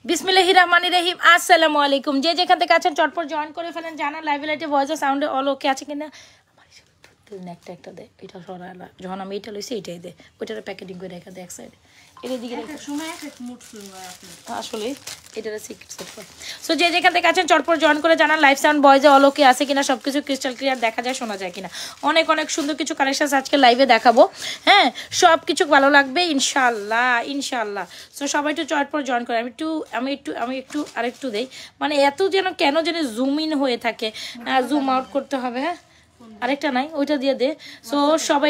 বিসমিল্লাহির রহমানির রহিম। আসসালামু আলাইকুম। যে যেখান থেকে আছেন চটপট জয়েন করে ফেলেন। জানা লাইভ লাইটে ভয়েস সাউন্ডে অল ওকে আছে কিনা। আমার একটা একটা দে, এটা সরালা যখন আমি এটা লইছি এটাই দে, ওইটার প্যাকেটিং করে রেখে দে এক সাইডে। এটা দিকে আসলে এটার সিক্রেট সেট কর। সো যে যেখান থেকে আছেন চটপট জয়েন করে জানান লাইভ সাউন্ড ভয়েসে অল ওকে আছে কিনা, সব কিছু ক্রিস্টাল ক্লিয়ার দেখা যায়, শোনা যায় কিনা। অনেক অনেক সুন্দর কিছু কালেকশন আজকে লাইভে দেখাবো। হ্যাঁ, সব কিছু ভালো লাগবে ইনশাল্লাহ ইনশাল্লাহ। সো সবাই একটু চটপট জয়েন করে। আমি একটু আরেকটু দেই, মানে এত যেন কেন যেন জুম ইন হয়ে থাকে, জুম আউট করতে হবে। হ্যাঁ, আরেকটা নাই, ওইটা দিয়ে দে। সো সবাই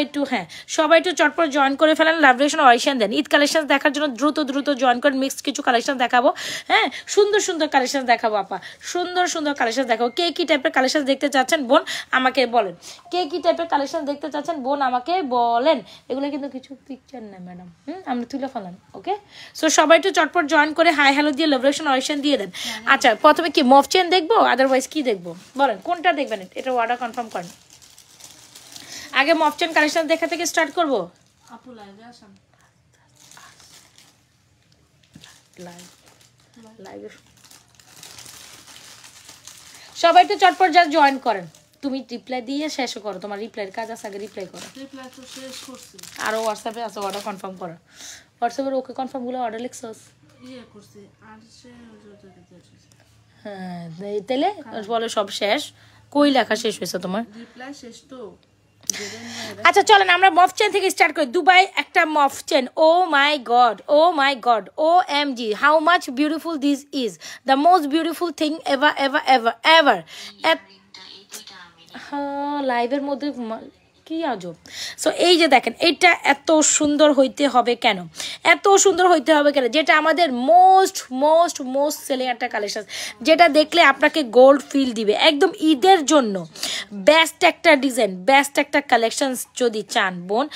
একটু চটপট জয়েন করে ফেলেন। লাভরেশন অরিশন দেন। ঈদ কালেকশন দেখার জন্য দ্রুত দ্রুত জয়েন করেন। মিক্সড কিছু কালেকশন দেখাবো। হ্যাঁ, সুন্দর সুন্দর কালেকশন দেখাবো আপা, সুন্দর সুন্দর কালেকশন দেখাবো। কে কি টাইপের কালেকশন দেখতে চাচ্ছেন বোন আমাকে বলেন। কে কি টাইপের কালেকশন দেখতে চাচ্ছেন বোন আমাকে বলেন। এগুলো কিন্তু কিছু পিকচার না ম্যাডাম, আমরা তুলে ফেলান। ওকে, সো সবাই একটু চটপট জয়েন করে হাই হ্যালো দিয়ে লাভরেশন অরিশন দিয়ে দেন। আচ্ছা, প্রথমে কি মফ চেন দেখবো, আদারওয়াইজ কি দেখবো বলেন, কোনটা দেখবেন? এটা অর্ডার কনফার্ম করেন। আগে মফচেন কালেকশন দেখা থেকে স্টার্ট করব। আপু লাইভে আসেন, লাইভে সবাই তো চটপট যা জয়েন করেন। তুমি রিপ্লাই দিয়ে শেষ করো, তোমার রিপ্লাইয়ের কাজ আছে, আগে রিপ্লাই করো। রিপ্লাই তো শেষ করছি। আর হোয়াটসঅ্যাপে আছে অর্ডার কনফার্ম করো। হোয়াটসঅ্যাপের ওকে কনফার্ম গুলো অর্ডার লিখছস? ইয়ে করছি আর সে হ্যাঁ, তাইলে বলে সব শেষ। কই লেখা শেষ হয়েছে তোমার? রিপ্লাই শেষ তো। আচ্ছা চলেন আমরা মফ চেন থেকে স্টার্ট করি। দুবাই একটা মফ chain, oh my god, oh my god, O M G, how much beautiful this is, the most beautiful thing ever ever ever ever. হ্যাঁ, লাইভের মধ্যে কি আজব। সো এই যে দেখেন, এটা এত সুন্দর হইতে হবে কেন, এত সুন্দর হইতে হবে কেন, যেটা আমাদের মোস্ট মোস্ট মোস্ট সেলিং একটা কালেকশন, যেটা দেখলে আপনাকে গোল্ড ফিল দিবে একদম ঈদের জন্য। বেস্ট একটা ডিজাইন, বেস্ট একটা কালেকশন যদি চান বোন,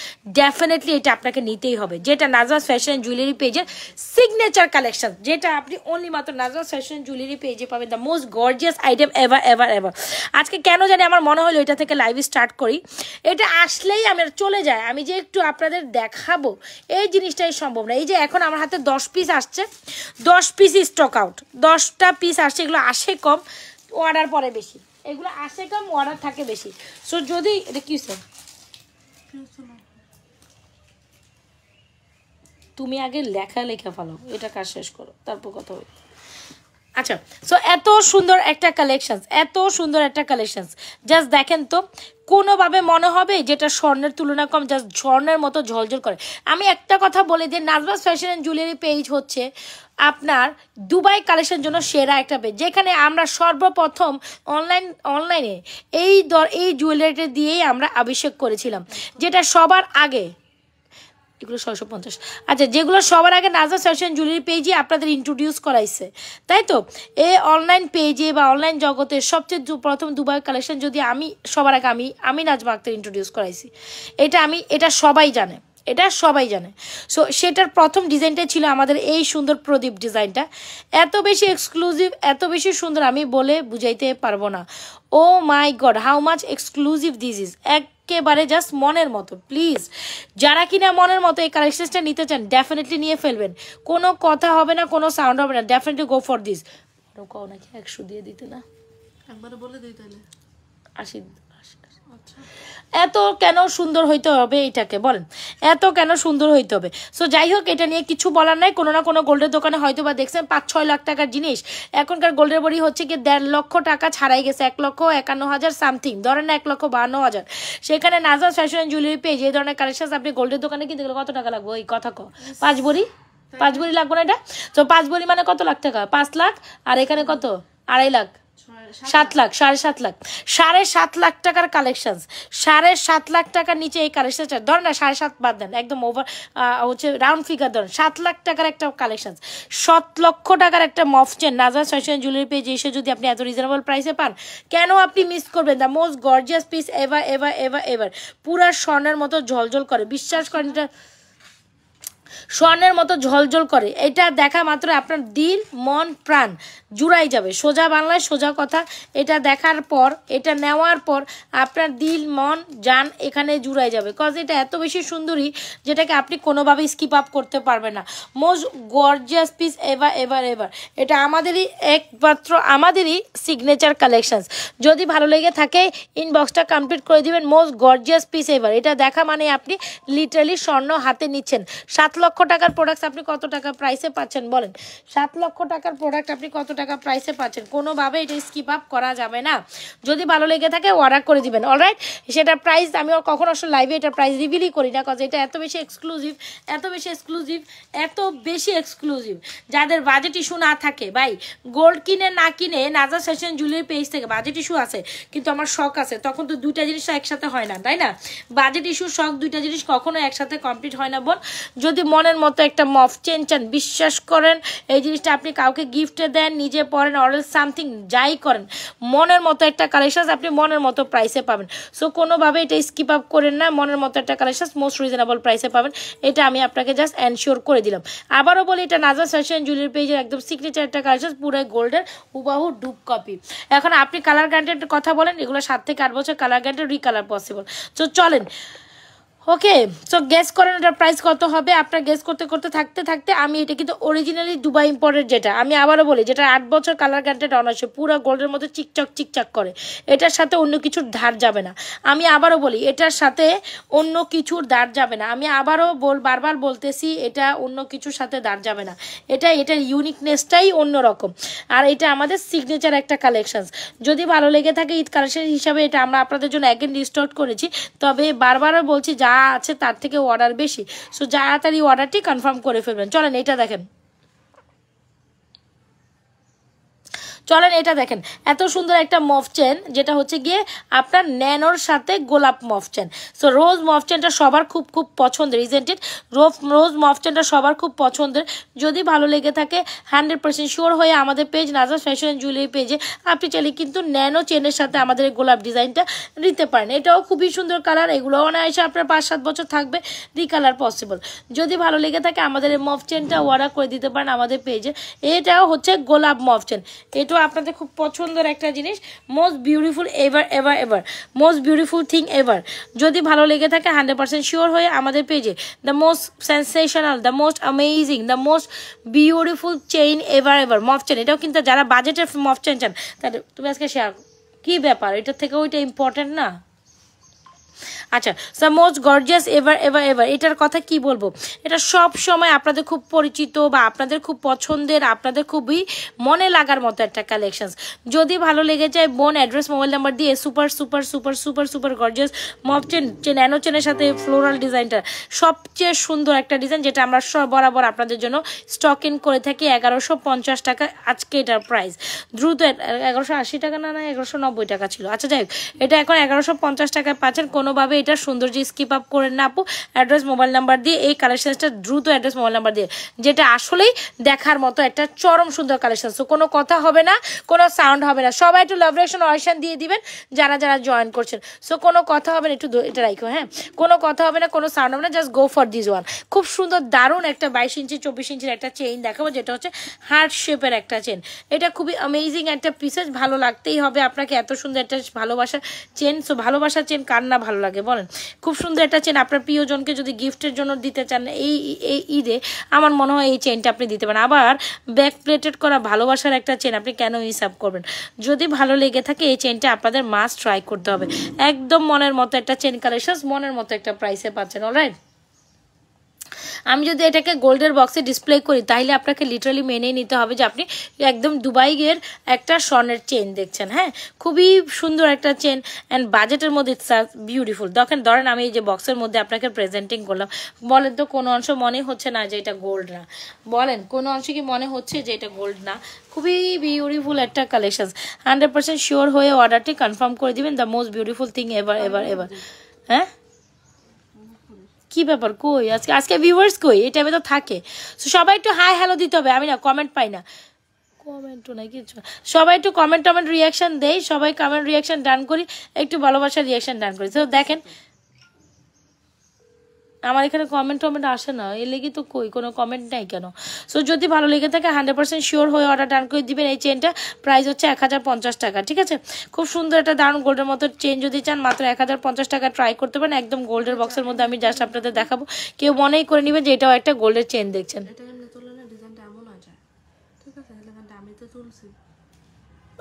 ডেফিনেটলি এটা আপনাকে নিতেই হবে। যেটা নাজরাস ফ্যাশন জুয়েলারি পেজের সিগনেচার কালেকশন, যেটা আপনি অনলি মাত্র নাজরাস ফ্যাশন জুয়েলারি পেজে পাবেন। The most gorgeous item ever ever ever. আজকে কেন জানি আমার মনে হলো এটা থেকে লাইভ স্টার্ট করি। এটা আসলেই আমি চলে যায়, আমি যে একটু আপনাদের দেখাবো এই জিনিসটাই সম্ভব না। এই যে এখন আমার হাতে 10 পিস আসছে, 10 পিস স্টক আউট, 10টা পিস আসছে। এগুলো আসে কম, অর্ডার পরে বেশি। এগুলো আসে কম, অর্ডার থাকে বেশি। সো যদি এটা কি স্যার, তুমি আগে লেখা ফেলো, এটা কাজ শেষ করো, তারপর কথা হবে। আচ্ছা, সো এত সুন্দর একটা কালেকশন, এত সুন্দর একটা কালেকশন, জাস্ট দেখেন তো। কোনোভাবে মনে হবে যেটা স্বর্ণের তুলনা কম, জাস্ট স্বর্ণের মতো ঝলঝল করে। আমি একটা কথা বলি যে নাজরাস ফ্যাশন অ্যান্ড জুয়েলারি পেজ হচ্ছে আপনার দুবাই কালেকশন জন্য সেরা একটা পেজ, যেখানে আমরা সর্বপ্রথম অনলাইনে এই জুয়েলারিটা দিয়েই আমরা আবিষ্কার করেছিলাম, যেটা সবার আগে এগুলো 650। আচ্ছা, যেগুলো সবার আগে নাজরাস ফ্যাশন জুয়েলারি পেজে আপনাদের ইন্ট্রোডিউস করাইছে, তাই তো? এই অনলাইন পেজে বা অনলাইন জগতে সবচেয়ে প্রথম দুবাই কালেকশন যদি আমি সবার আগে আমি নাজমা আক্তার ইন্ট্রোডিউস করাইছি। এটা সবাই জানে, এটা সবাই জানে। সো সেটার প্রথম ডিজাইনটাই ছিল আমাদের এই সুন্দর প্রদীপ ডিজাইনটা। এত বেশি এক্সক্লুসিভ, এত বেশি সুন্দর, আমি বলে বুঝাইতে পারবো না। Oh my god, how much exclusive this is. একেবারে জাস্ট মনের মতো। প্লিজ যারা কিনা মনের মতো এই কালেকশনটা নিতে চান, ডেফিনেটলি নিয়ে ফেলবেন। কোনো কথা হবে না, কোনো সাউন্ড হবে না, ডেফিনেটলি গো ফর দিস। কও নাকি 100 দিয়ে দিতে, না একবারে বলে দিই তাহলে 80। এত কেন সুন্দর হইতে হবে এটাকে বলেন, এত কেন সুন্দর হইতে হবে? সো যাই হোক, এটা নিয়ে কিছু বলার নাই। কোনো না কোনো গোল্ডের দোকানে হয়তো বা দেখছেন 5-6 লাখ টাকার জিনিস, এখনকার গোল্ডের বড়ি হচ্ছে কি 1.5 লক্ষ টাকা ছাড়াই গেছে, 1,51,000 সামথিং, ধরেন না 1,52,000। সেখানে নাজরাস ফ্যাশন জুয়েলারি পেজ এই ধরনের কালেকশন আপনি গোল্ডের দোকানে কিনতে গেলে কত টাকা লাগবে? ওই কথা 5 ভরি লাগবে না এটা? তো 5 ভরি মানে কত লাখ টাকা? 5 লাখ। আর এখানে কত? 2.5 লাখ, 7 লাখ, 7.5 লাখ, 7.5 লাখ টাকার কালেকশন। 7.5 লাখ টাকার নিচে এই কালেকশনটা ধরেন না, 7.5 বাদ দেন, একদম ওভার হচ্ছে রাউন্ড ফিগার ধরেন, 7 লাখ টাকার একটা কালেকশন, 7 লক্ষ টাকার একটা মফ চেন নাজরাস ফ্যাশন জুয়েলারি পেজ এসে যদি আপনি এত রিজনেবল প্রাইসে পান, কেন আপনি মিস করবেন? The most gorgeous piece ever ever ever ever. পুরা স্বর্ণের মতো ঝলঝল করে, বিশ্বাস করেন। এটা স্বর্ণের মতো ঝলঝল করে, এটা দেখা মাত্র আপনার দিল মন প্রাণ জুড়াই যাবে। সোজা বাংলায় সোজা কথা, এটা দেখার পর এটা নেওয়ার পর আপনার দিল মন জান এখানে জুড়াই যাবে, কজ এটা এত বেশি সুন্দরী যেটাকে আপনি কোনোভাবে স্কিপ আপ করতে পারবেন না। Most gorgeous piece ever ever ever, এটা আমাদেরই একমাত্র আমাদেরই সিগনেচার কালেকশনস। যদি ভালো লেগে থাকে ইনবক্সটা কমপ্লিট করে দিবেন। মোস্ট গর্জিয়াস পিস এভার, এটা দেখা মানে আপনি লিটারালি স্বর্ণ হাতে নিচ্ছেন। 7 লক্ষ টাকার প্রোডাক্ট আপনি কত টাকা প্রাইসে পাচ্ছেন বলেন? 7 লক্ষ টাকার প্রোডাক্ট আপনি কত টাকা প্রাইসে পাচ্ছেন? কোনোভাবে এটা স্কিপ আপ করা যাবে না। যদি ভালো লেগে থাকে অর্ডার করে দিবেন, অলরাইট। সেটার প্রাইস আমি কখনো আসলে লাইভে এটা প্রাইস রিভিলই করি না, কজ এটা এত বেশি এক্সক্লুসিভ, এত বেশি এক্সক্লুসিভ, এত বেশি এক্সক্লুসিভ। যাদের বাজেট ইস্যু না থাকে, ভাই গোল্ড কিনে না কিনে নাজাস ফ্যাশন জুয়েলারি পেজ থেকে বাজেট ইস্যু আছে কিন্তু আমার শখ আছে, তখন তো দুইটা জিনিস একসাথে হয় না, তাই না? বাজেট ইস্যু শখ দুইটা জিনিস কখনো একসাথে কমপ্লিট হয় না বোন। যদি মনের মতো একটা মফ চেন চান, বিশ্বাস করেন এই জিনিসটা আপনি কাউকে গিফটে দেন, নিজে পরেন, অরেল সামথিং যাই করেন, মনের মতো একটা কালেকশন আপনি মনের মতো প্রাইসে পাবেন। সো কোনোভাবে এটা স্কিপ আপ করেন না, মনের মতো একটা কালেকশন মোস্ট রিজনেবল প্রাইসে পাবেন, এটা আমি আপনাকে জাস্ট এনশিওর করে দিলাম। আবারও বলি, এটা নাজাস ফ্যাশন জুয়েলারি পেজের একদম সিগনেচার একটা কালেকশন, পুরো গোল্ডের হুবাহু ডুব কপি। এখন আপনি কালার গ্যারান্টির কথা বলেন, এগুলো 7 থেকে 8 বছর colour guarantee, recolour possible. So চলেন, ওকে, সো গেস করেন এটার প্রাইস কত হবে। আপনার গেস করতে করতে থাকতে থাকতে আমি এটা কিন্তু অরিজিনালি দুবাই ইম্পোর্টেড, যেটা আমি আবারও বলি, যেটা 8 বছর কালার গ্যারান্টেড অনার্সে পুরো গোল্ডের মতো চিকচক চিকচাক করে, এটার সাথে অন্য কিছুর ধার যাবে না। আমি আবারও বলি, এটার সাথে অন্য কিছুর ধার যাবে না। আমি আবারও বারবার বলতেছি, এটা অন্য কিছুর সাথে ধার যাবে না। এটার ইউনিকনেসটাই অন্যরকম, আর এটা আমাদের সিগনেচার একটা কালেকশন। যদি ভালো লেগে থাকে ঈদ কালেকশন হিসাবে এটা আমরা আপনাদের জন্য অ্যাগেন রিস্টক করেছি, তবে বারবারও বলছি যা আছে তার থেকে অর্ডার বেশি, সো তাড়াতাড়ি অর্ডারটি কনফার্ম করে ফেলবেন। চলেন এটা দেখেন, চলেন এটা দেখেন, এত সুন্দর একটা মফ চেন, যেটা হচ্ছে গিয়ে আপনার ন্যানোর সাথে গোলাপ মফ চেন। সো রোজ মফ চেনটা সবার খুব খুব পছন্দের, ইজেন্ট ইট? রোজ মফ চেনটা সবার খুব পছন্দের। যদি ভালো লেগে থাকে 100% শিওর হয়ে আমাদের পেজ নাজাস ফ্যাশন জুয়েলারি পেজে আপনি চাইলে কিন্তু ন্যানো চেনের সাথে আমাদের গোলাপ ডিজাইনটা নিতে পারেন। এটাও খুবই সুন্দর কালার, এগুলো অনায়াসে আপনার 5-7 বছর থাকবে, রিকালার পসিবল। যদি ভালো লেগে থাকে আমাদের এই মফ চেনটা অর্ডার করে দিতে পারেন আমাদের পেজে। এটাও হচ্ছে গোলাপ মফ চেন, এটাও আপনাদের খুব পছন্দের একটা জিনিস। Most beautiful ever ever ever, most beautiful thing ever. যদি ভালো লেগে থাকে 100% শিওর হয়ে আমাদের পেজে the most sensational, the most amazing, the most beautiful chain ever ever মফ চেন। এটাও কিন্তু যারা বাজেটের মফ চেন চান তাহলে তুমি আজকে শেয়ার, কি ব্যাপার, এটার থেকে ওইটা ইম্পর্টেন্ট না? আচ্ছা, so most gorgeous ever ever ever, এটার কথা কি বলবো, এটা সব সময় আপনাদের খুব পরিচিত বা আপনাদের খুব পছন্দের, আপনাদের খুবই মনে লাগার মতো একটা কালেকশন। যদি ভালো লেগে যায় বোন, অ্যাড্রেস মোবাইল নাম্বার দিয়ে super super super super super gorgeous মফ চেন, ন্যানো চেনের সাথে ফ্লোরাল ডিজাইনটা সবচেয়ে সুন্দর একটা ডিজাইন, যেটা আমরা বরাবর আপনাদের জন্য স্টক ইন করে থাকি 1150 টাকা। আজকে এটার প্রাইস দ্রুত 1180 টাকা না 1190 টাকা ছিল, আচ্ছা যাই হোক, এটা এখন 1150 টাকায় পাচ্ছেন। কোনোভাবে এটা সৌন্দর্য স্কিপ আপ করেন না আপু। অ্যাড্রেস মোবাইল নাম্বার দিয়ে এই কালেকশনটা দ্রুত অ্যাড্রেস মোবাইল নাম্বার দিয়ে, যেটা আসলেই দেখার মতো একটা চরম সুন্দর কালেকশন। সো কোনো কথা হবে না, কোনো সাউন্ড হবে না, সবাই একটু লাভ রিঅ্যাকশন অয়েশন দিয়ে দিবেন যারা যারা জয়েন করছেন। সো কোনো কথা হবে না, একটু এটা রাখো, হ্যাঁ, কোনো কথা হবে না, কোনো সাউন্ড হবে না, just go for this one. খুব সুন্দর দারুণ একটা 22 ইঞ্চি 24 ইঞ্চির একটা চেইন দেখাবো, যেটা হচ্ছে হার্ট শেপের একটা চেন। এটা খুবই অ্যামেজিং একটা পিসেস, ভালো লাগতেই হবে আপনাকে, এত সুন্দর একটা ভালোবাসার চেন। সো ভালোবাসার চেন কার না ভালো লাগে বলেন? খুব সুন্দর একটা চেন, আপনার প্রিয়জনকে যদি গিফটের জন্য দিতে চান এই ঈদে, আমার মনে হয় এই চেনটা আপনি দিতে পারেন। আবার ব্যাক প্লেটেড করা ভালোবাসার একটা চেন, আপনি কেন মিস আপ করবেন? যদি ভালো লেগে থাকে এই চেনটা আপনাদের মাস্ট ট্রাই করতে হবে। একদম মনের মতো একটা চেন কালেকশন, মনের মতো একটা প্রাইসে পাচ্ছেন, অলরাইট। আমি যদি এটাকে গোল্ডের বক্সে ডিসপ্লে করি তাহলে আপনাকে লিটারালি মেনে নিতে হবে যে আপনি একদম দুবাইয়ের একটা স্বর্ণের চেন দেখছেন। হ্যাঁ, খুবই সুন্দর একটা চেন অ্যান্ড বাজেটের মধ্যে ইটস বিউটিফুল। ধরেন আমি এই যে বক্সের মধ্যে আপনাকে প্রেজেন্টিং করলাম, বলেন তো কোনো অংশ মনে হচ্ছে না যে এটা গোল্ড না? বলেন কোনো অংশ কি মনে হচ্ছে যে এটা গোল্ড না? খুবই বিউটিফুল একটা কালেকশন। 100% শিওর হয়ে অর্ডারটি কনফার্ম করে দিবেন। The most beautiful thing ever ever ever. হ্যাঁ, কি ব্যাপার, কই আজকে ভিউয়ার্স কই? এই টাইমে তো থাকে। সো সবাই একটু হাই হ্যালো দিতে হবে, আমি না কমেন্ট পাই না, কমেন্টও নাই কিছু। সবাই একটু কমেন্ট রিয়াকশন দেই, সবাই কমেন্ট রিয়াকশন ডান করি, একটু ভালোবাসার রিয়াকশন ডান করি। তো দেখেন আমার এখানে কমেন্ট আসে না, এর লেগে তো কই কোনো কমেন্ট নাই কেন। সো যদি ভালো লেগে থাকে 100% শিওর হয়ে অর্ডার ডান করে দিবেন। এই চেনটা প্রাইস হচ্ছে 1050 টাকা, ঠিক আছে। খুব সুন্দর একটা দারুণ গোল্ডের মতো চেন যদি চান মাত্র 1050 টাকা ট্রাই করতে পারেন। একদম গোল্ডের বক্সের মধ্যে আমি জাস্ট আপনাদের দেখাবো, কেউ মনেই করে নেবেন যে এটাও একটা গোল্ডের চেন দেখছেন।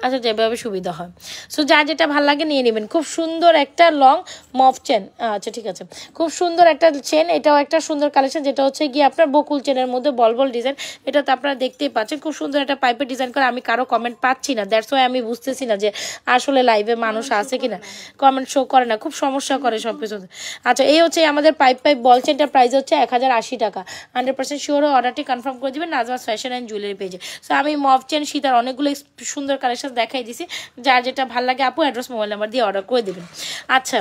আচ্ছা যেভাবে সুবিধা হয়। সো যার যেটা ভালো লাগে নিয়ে নেবেন। খুব সুন্দর একটা লং মফ চেন, আচ্ছা ঠিক আছে, খুব সুন্দর একটা চেন। এটাও একটা সুন্দর কালেকশন, যেটা হচ্ছে গিয়ে আপনার বকুল চেনের মধ্যে বল বল ডিজাইন। এটা তো আপনারা দেখতেই পাচ্ছেন, খুব সুন্দর একটা পাইপের ডিজাইন করে। আমি কারো কমেন্ট পাচ্ছি না, দ্যাটস ওয়াই আমি বুঝতেছি না যে আসলে লাইভে মানুষ আছে কিনা, কমেন্ট শো করে না, খুব সমস্যা করে সব কিছু। আচ্ছা এই হচ্ছে আমাদের পাইপ বল চেনটার প্রাইস হচ্ছে 1080 টাকা। 100% শিওর অর্ডারটি কনফার্ম করে দিবেন নাজমাস ফ্যাশন অ্যান্ড জুয়েলারি পেজে। সো আমি মফ চেন সীতার অনেকগুলো সুন্দর কালেকশন দেখাই দিছি, যার যেটা ভালো লাগে আপু অ্যাড্রেস মোবাইল নাম্বার দিয়ে অর্ডার করে দিবেন। আচ্ছা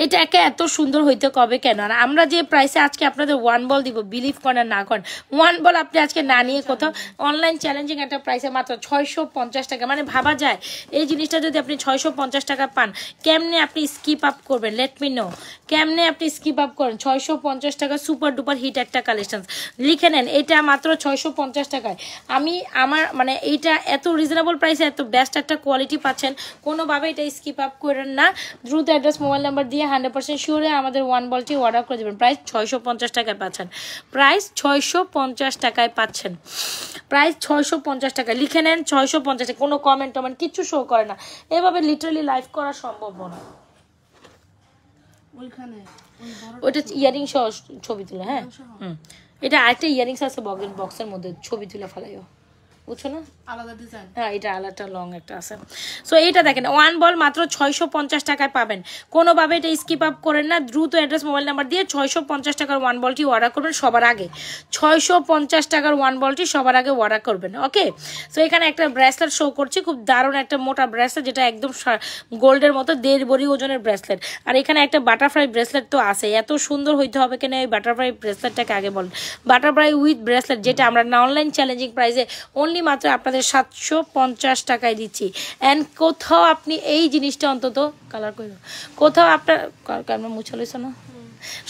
এটাকে এত সুন্দর হইতে কবে কেন, আর আমরা যে প্রাইসে আজকে আপনাদের ওয়ান বল দিব, বিলিভ করেন না করেন, ওয়ান বল আপনি আজকে না নিয়ে কোথাও অনলাইন চ্যালেঞ্জিং একটা প্রাইসে মাত্র 650 টাকা, মানে ভাবা যায় এই জিনিসটা যদি আপনি 650 টাকা পান, কেমনে আপনি স্কিপ আপ করবেন, লেট মি নো, কেমনে আপনি স্কিপ আপ করেন। 650 টাকা সুপার ডুপার হিট একটা কালেকশন, লিখে নেন এটা মাত্র 650 টাকায়। আমি আমার মানে এইটা এত রিজনেবল প্রাইসে এত বেস্ট একটা কোয়ালিটি পাচ্ছেন, কোনোভাবে এটা স্কিপ আপ করেন না। দ্রুত অ্যাড্রেস মোবাইল নাম্বার দিয়ে 100% শিওরে আমাদের ওয়ান বলটি অর্ডার করে দেবেন। প্রাইস 650 টাকায় পাচ্ছেন, প্রাইস 650 টাকায় পাচ্ছেন, প্রাইস 650 টাকা। লিখে নেন 650 টাকা, কোনো কমেন্ট টমেন্ট কিচ্ছু শো করে না, এভাবে লিটারালি লাইভ করা সম্ভব না। ওইটা ইয়ারিং সহ ছবি তুলে, হ্যাঁ এটা আরেকটা ইয়ারিংস আছে বক্সের মধ্যে, ছবি তুলে ফেলাইও, বুঝছো না, আলাদা ডিজাইন, হ্যাঁ এটা আলাদা লং একটা আছে। সো এইটা দেখেন ওয়ান বল মাত্র 650 টাকায় পাবেন, কোনোভাবে এটা স্কিপ আপ করেন না। দ্রুত অ্যাড্রেস মোবাইল নাম্বার দিয়ে 650 টাকার ওয়ান বলটি অর্ডার করবেন সবার আগে, 650 টাকার ওয়ান বলটি সবার আগে অর্ডার করবেন। ওকে সো এখানে একটা ব্রেসলেট শো করছি, খুব দারুণ একটা মোটা ব্রেসলেট, যেটা একদম গোল্ডের মতো 1.5 ভরি ওজনের ব্রেসলেট। আর এখানে একটা বাটারফ্লাই ব্রেসলেট তো আছে, এত সুন্দর হইতে হবে কেন এই বাটারফ্লাই ব্রেসলেটটাকে আগে বলেন। বাটারফ্লাই উইথ ব্রেসলেট, যেটা আমরা না অনলাইন চ্যালেঞ্জিং প্রাইসে অনলি মাত্র আপনাদের 750 টাকায় দিচ্ছি। অ্যান্ড কোথাও আপনি এই জিনিসটা অন্তত কালার করে কোথাও আপনার ক্যামেরা মুছে লইছো না,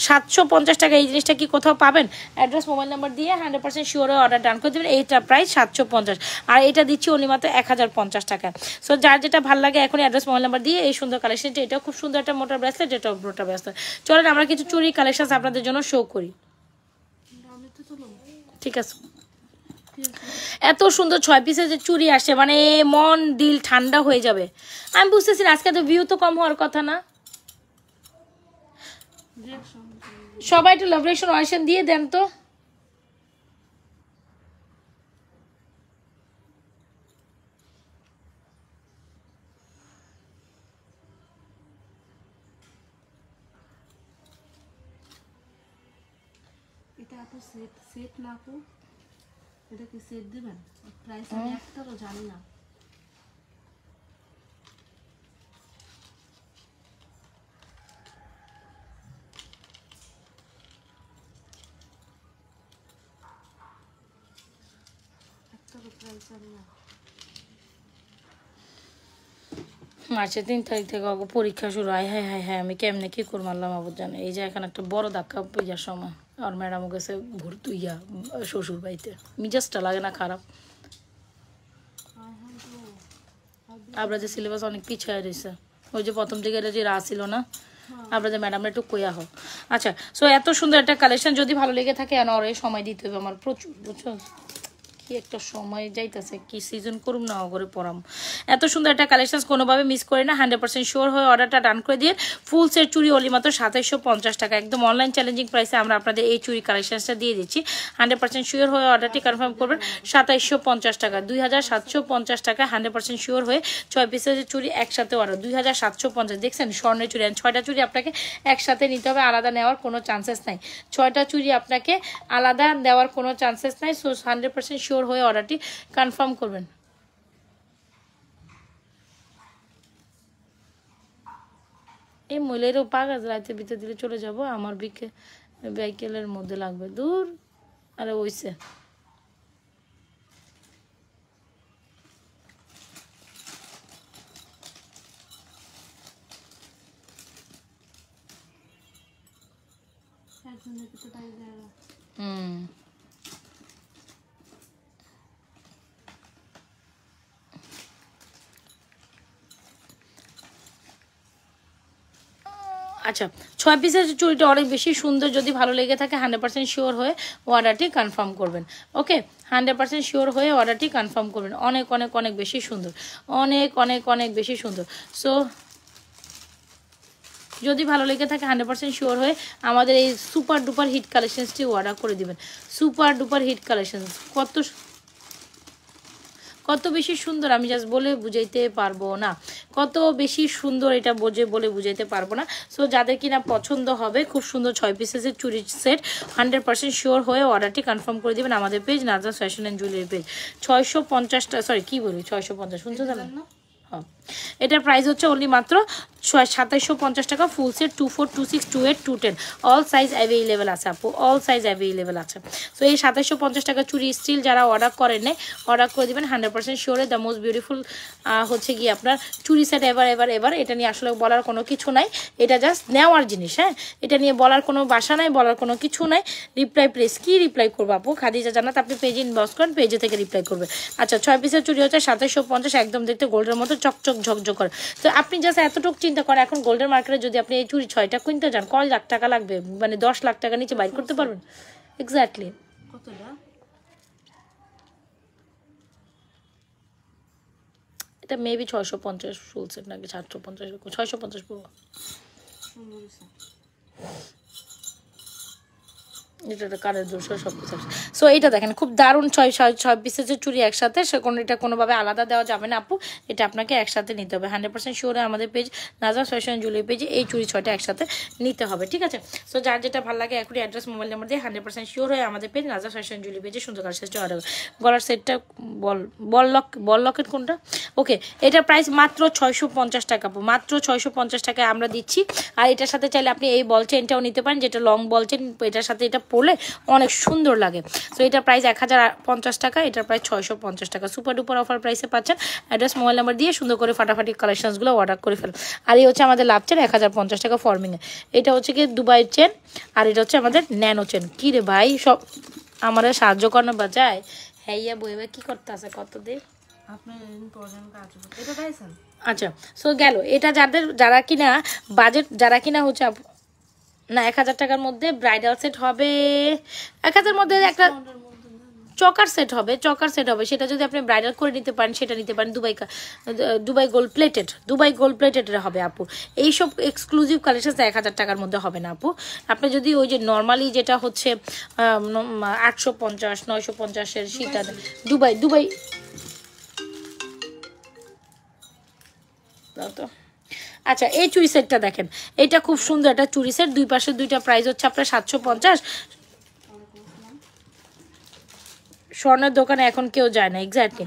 750 টাকা এই জিনিসটা কি কোথাও পাবেন। অ্যাড্রেস মোবাইল নাম্বার দিয়ে 100% শিওরে অর্ডার ডান করে দেবেন। এইটা প্রাইস 750, আর এটা দিচ্ছি অনলি মাত্র 1050 টাকা। সো যার যেটা ভালো লাগে এখন অ্যাড্রেস মোবাইল নাম্বার দিয়ে এই সুন্দর কালেকশনটা, এটা খুব সুন্দর একটা মোটা ব্রেসলেট, এটা মোটা ব্রেসলেট। চলেন আমরা কিছু চুরি কালেকশন আপনাদের জন্য শো করি, ঠিক আছে। এত সুন্দর 6 পিসের যে চুড়ি আসে, মানে মন দিল ঠান্ডা হয়ে যাবে। আমি বুঝতেছি না আজকে তো ভিউ তো কম হওয়ার কথা না, সবাই একটু লাভ রিঅ্যাকশন অয়েশন দিয়ে দেন তো। এটা আপু সেট না আপু, এটা কি সেট দিবেন? প্রাইস আমি একটাও জানি না। একটাও প্রাইস জানি না। মার্চের 3 তারিখ থেকে পরীক্ষা শুরু হয়, হ্যাঁ হ্যাঁ হ্যাঁ আমি কেমনে কি করে মারলাম আবুর জানে। এই যে এখানে একটা বড় ধাক্কা পইয়ার সময় আর ম্যাডামও গেছে ভর্তি ইয়া শ্বশুর বাড়িতে, মিজাজটা লাগে না খারাপ। আমরা যে সিলেবাস অনেক পিছিয়ে রয়েছে, ওই যে প্রথম দিকে যে রা ছিল না, আপনাদের ম্যাডামরা একটু কইয়া হোক। আচ্ছা সো এত সুন্দর একটা কালেকশন যদি ভালো লেগে থাকে আর এই সময় দিতে হবে আমার প্রচুর, বুঝছো কি একটা সময় যাইতেছে, কি সিজন করুম না করে পড়াম। এত সুন্দর একটা কালেকশন কোনোভাবে মিস করে না, 100% শিওর হয়ে অর্ডারটা ডান করে দিয়ে ফুল সেট চুড়ি অলি মাত্র 2750 টাকা, একদম অনলাইন চ্যালেঞ্জিং প্রাইসে আমরা আপনাদের এই চুড়ি কালেকশনসটা দিয়ে দিচ্ছি। 100% শিওর হয়ে অর্ডারটি কনফার্ম করবেন 2750 টাকা, 2750 টাকা 100% শিওর হয়ে 6 পিসের চুড়ি একসাথে অর্ডার 2750। দেখছেন স্বর্ণের চুড়ি, 6টা চুড়ি আপনাকে একসাথে নিতে হবে, আলাদা নেওয়ার কোনো চান্সেস নাই। 6টা চুড়ি আপনাকে আলাদা দেওয়ার কোনো চান্সেস নাই। সো 100% শিওর হয়ে অর্ডারটি কনফার্ম করবেন। এই মহিলারও পাগাজ রাতে ভিতরে দিলে চলে যাব, আমার বিকেলের মধ্যে লাগবে, দূর আরে ওইসে पहनने की तो टाइम जाएगा। আচ্ছা 6 পিসের চুড়িটা অনেক বেশি সুন্দর, যদি ভালো লেগে থাকে 100% শিওর হয়ে অর্ডারটি কনফার্ম করবেন। ওকে 100% শিওর হয়ে অর্ডারটি কনফার্ম করবেন। অনেক অনেক অনেক বেশি সুন্দর, অনেক অনেক অনেক বেশি সুন্দর। সো যদি ভালো লেগে থাকে 100% শিওর হয়ে আমাদের এই সুপার ডুপার হিট কালেকশনসটি অর্ডার করে দিবেন। সুপার ডুপার হিট কালেকশনস কত বেশি সুন্দর আমি জাস্ট বলে বুঝাইতে পারবো না, কত বেশি সুন্দর এটা বলে বুঝাইতে পারবো না। সো যাদের কিনা পছন্দ হবে খুব সুন্দর 6 পিসের চুরি সেট 100% শিওর হয়ে অর্ডারটি কনফার্ম করে দিবেন আমাদের page Nazras fashion and jewellery page. 650টা সরি কি বলি 650 শুনছো তাহলে? হ্যাঁ এটার প্রাইস হচ্ছে অনলি মাত্র 2750 টাকা full set 24, 26, 28, 210 all size available আছে আপু, অল সাইজ অ্যাভেলেবেল আছে। সো এই 2750 টাকা চুরি স্টিল যারা অর্ডার করেন নাই অর্ডার করে দিবেন 100% শিওরে। দ্য মোস্ট বিউটিফুল হচ্ছে কি আপনার চুরি সেট এবার এটা নিয়ে আসলে বলার কোনো কিছু নাই, এটা জাস্ট নেওয়ার জিনিস। হ্যাঁ এটা নিয়ে বলার কোনো ভাষা নাই, বলার কোনো কিছু নাই। রিপ্লাই প্লেস কি রিপ্লাই করবো আপু? খাদিজা জান্নাত আপনি পেজে ইনবক্স করেন, পেজে থেকে রিপ্লাই করবে। আচ্ছা 6 পিসের চুরি হচ্ছে 2750, একদম দেখতে গোল্ডের মতো চকচক ঝকঝক করে। তো আপনি জাস্ট এতটুকু চিন্তা করেন এখন গোল্ডের মার্কেটে যদি আপনি এই চুরি 6টা কিনতে যান কয় লাখ টাকা লাগবে? মানে 10 লাখ টাকা নিচে বাইর করতে পারবেন? এক্স্যাক্টলি। কতটা? এটা মেবি 650 ফুল সেট নাকি 750, 650 পুরো। এটা কানের দোষ সব কিছু। সো এটা দেখেন খুব দারুণ 6 পিসের চুড়ি একসাথে, এটা কোনোভাবে আলাদা দেওয়া যাবে না আপু, এটা আপনাকে একসাথে নিতে হবে। 100% শিওরে আমাদের পেজ নাজরাস ফ্যাশন জুয়েলারি পেজে এই চুড়ি 6টা একসাথে নিতে হবে, ঠিক আছে? সো যার যেটা ভালো লাগে এখনই অ্যাড্রেস মোবাইল নাম্বার দিয়ে 100% শিওর হয়ে আমাদের পেজ নাজরাস ফ্যাশন জুয়েলারি পেজে সুন্দর কালেকশনটা অর্ডার। গলার সেটটা বল লকেট কোনটা? ওকে এটার প্রাইস মাত্র 650 টাকা আপু, মাত্র 650 টাকায় আমরা দিচ্ছি। আর এটার সাথে চাইলে আপনি এই বল চেনটাও নিতে পারেন, যেটা লং বল চেন, এটার সাথে এটা পরলে অনেক সুন্দর লাগে। সো এটার প্রাইস 1050 টাকা, এটার প্রাইস 650 টাকা। সুপার ডুপার অফার প্রাইসে পাচ্ছেন। অ্যাড্রেস মোবাইল নাম্বার দিয়ে সুন্দর করে ফাটাফাটি কালেকশনসগুলো অর্ডার করে ফেলুন। আর এই হচ্ছে আমাদের লাভ চেন 1050 টাকা ফর্মিংয়ে। এটা হচ্ছে কি দুবাই চেন, আর এটা হচ্ছে আমাদের ন্যানো চেন। কী রে ভাই সব আমার সাহায্য করানো বাজায়। হ্যাঁ ইয়া বই কি করতে আছে কত দিন আপনার ইম্পর্টেন্ট কাজ এটা পাইছেন। আচ্ছা সো গেল এটা যারা কিনা বাজেট, যারা কিনা হচ্ছে না 1000 টাকার মধ্যে ব্রাইডাল সেট হবে, 1000 মধ্যে একটা চকার সেট হবে, সেটা যদি আপনি ব্রাইডাল করে নিতে পারেন সেটা নিতে পারেন। দুবাই গোল্ড প্লেটেড হবে আপু। এইসব এক্সক্লুসিভ কালেকশন 1000 টাকার মধ্যে হবে না আপু। আপনি যদি ওই যে নর্মালি যেটা হচ্ছে 850 950-এর সেটা দুবাই তো। আচ্ছা এই চুড়ি সেটটা দেখেন, এটা খুব সুন্দর একটা চুড়ি সেট, দুই পাশে দুইটা প্রাইস হচ্ছে আপনার 750। স্বর্ণের দোকানে এখন কেউ যায় না, এক্স্যাক্টলি।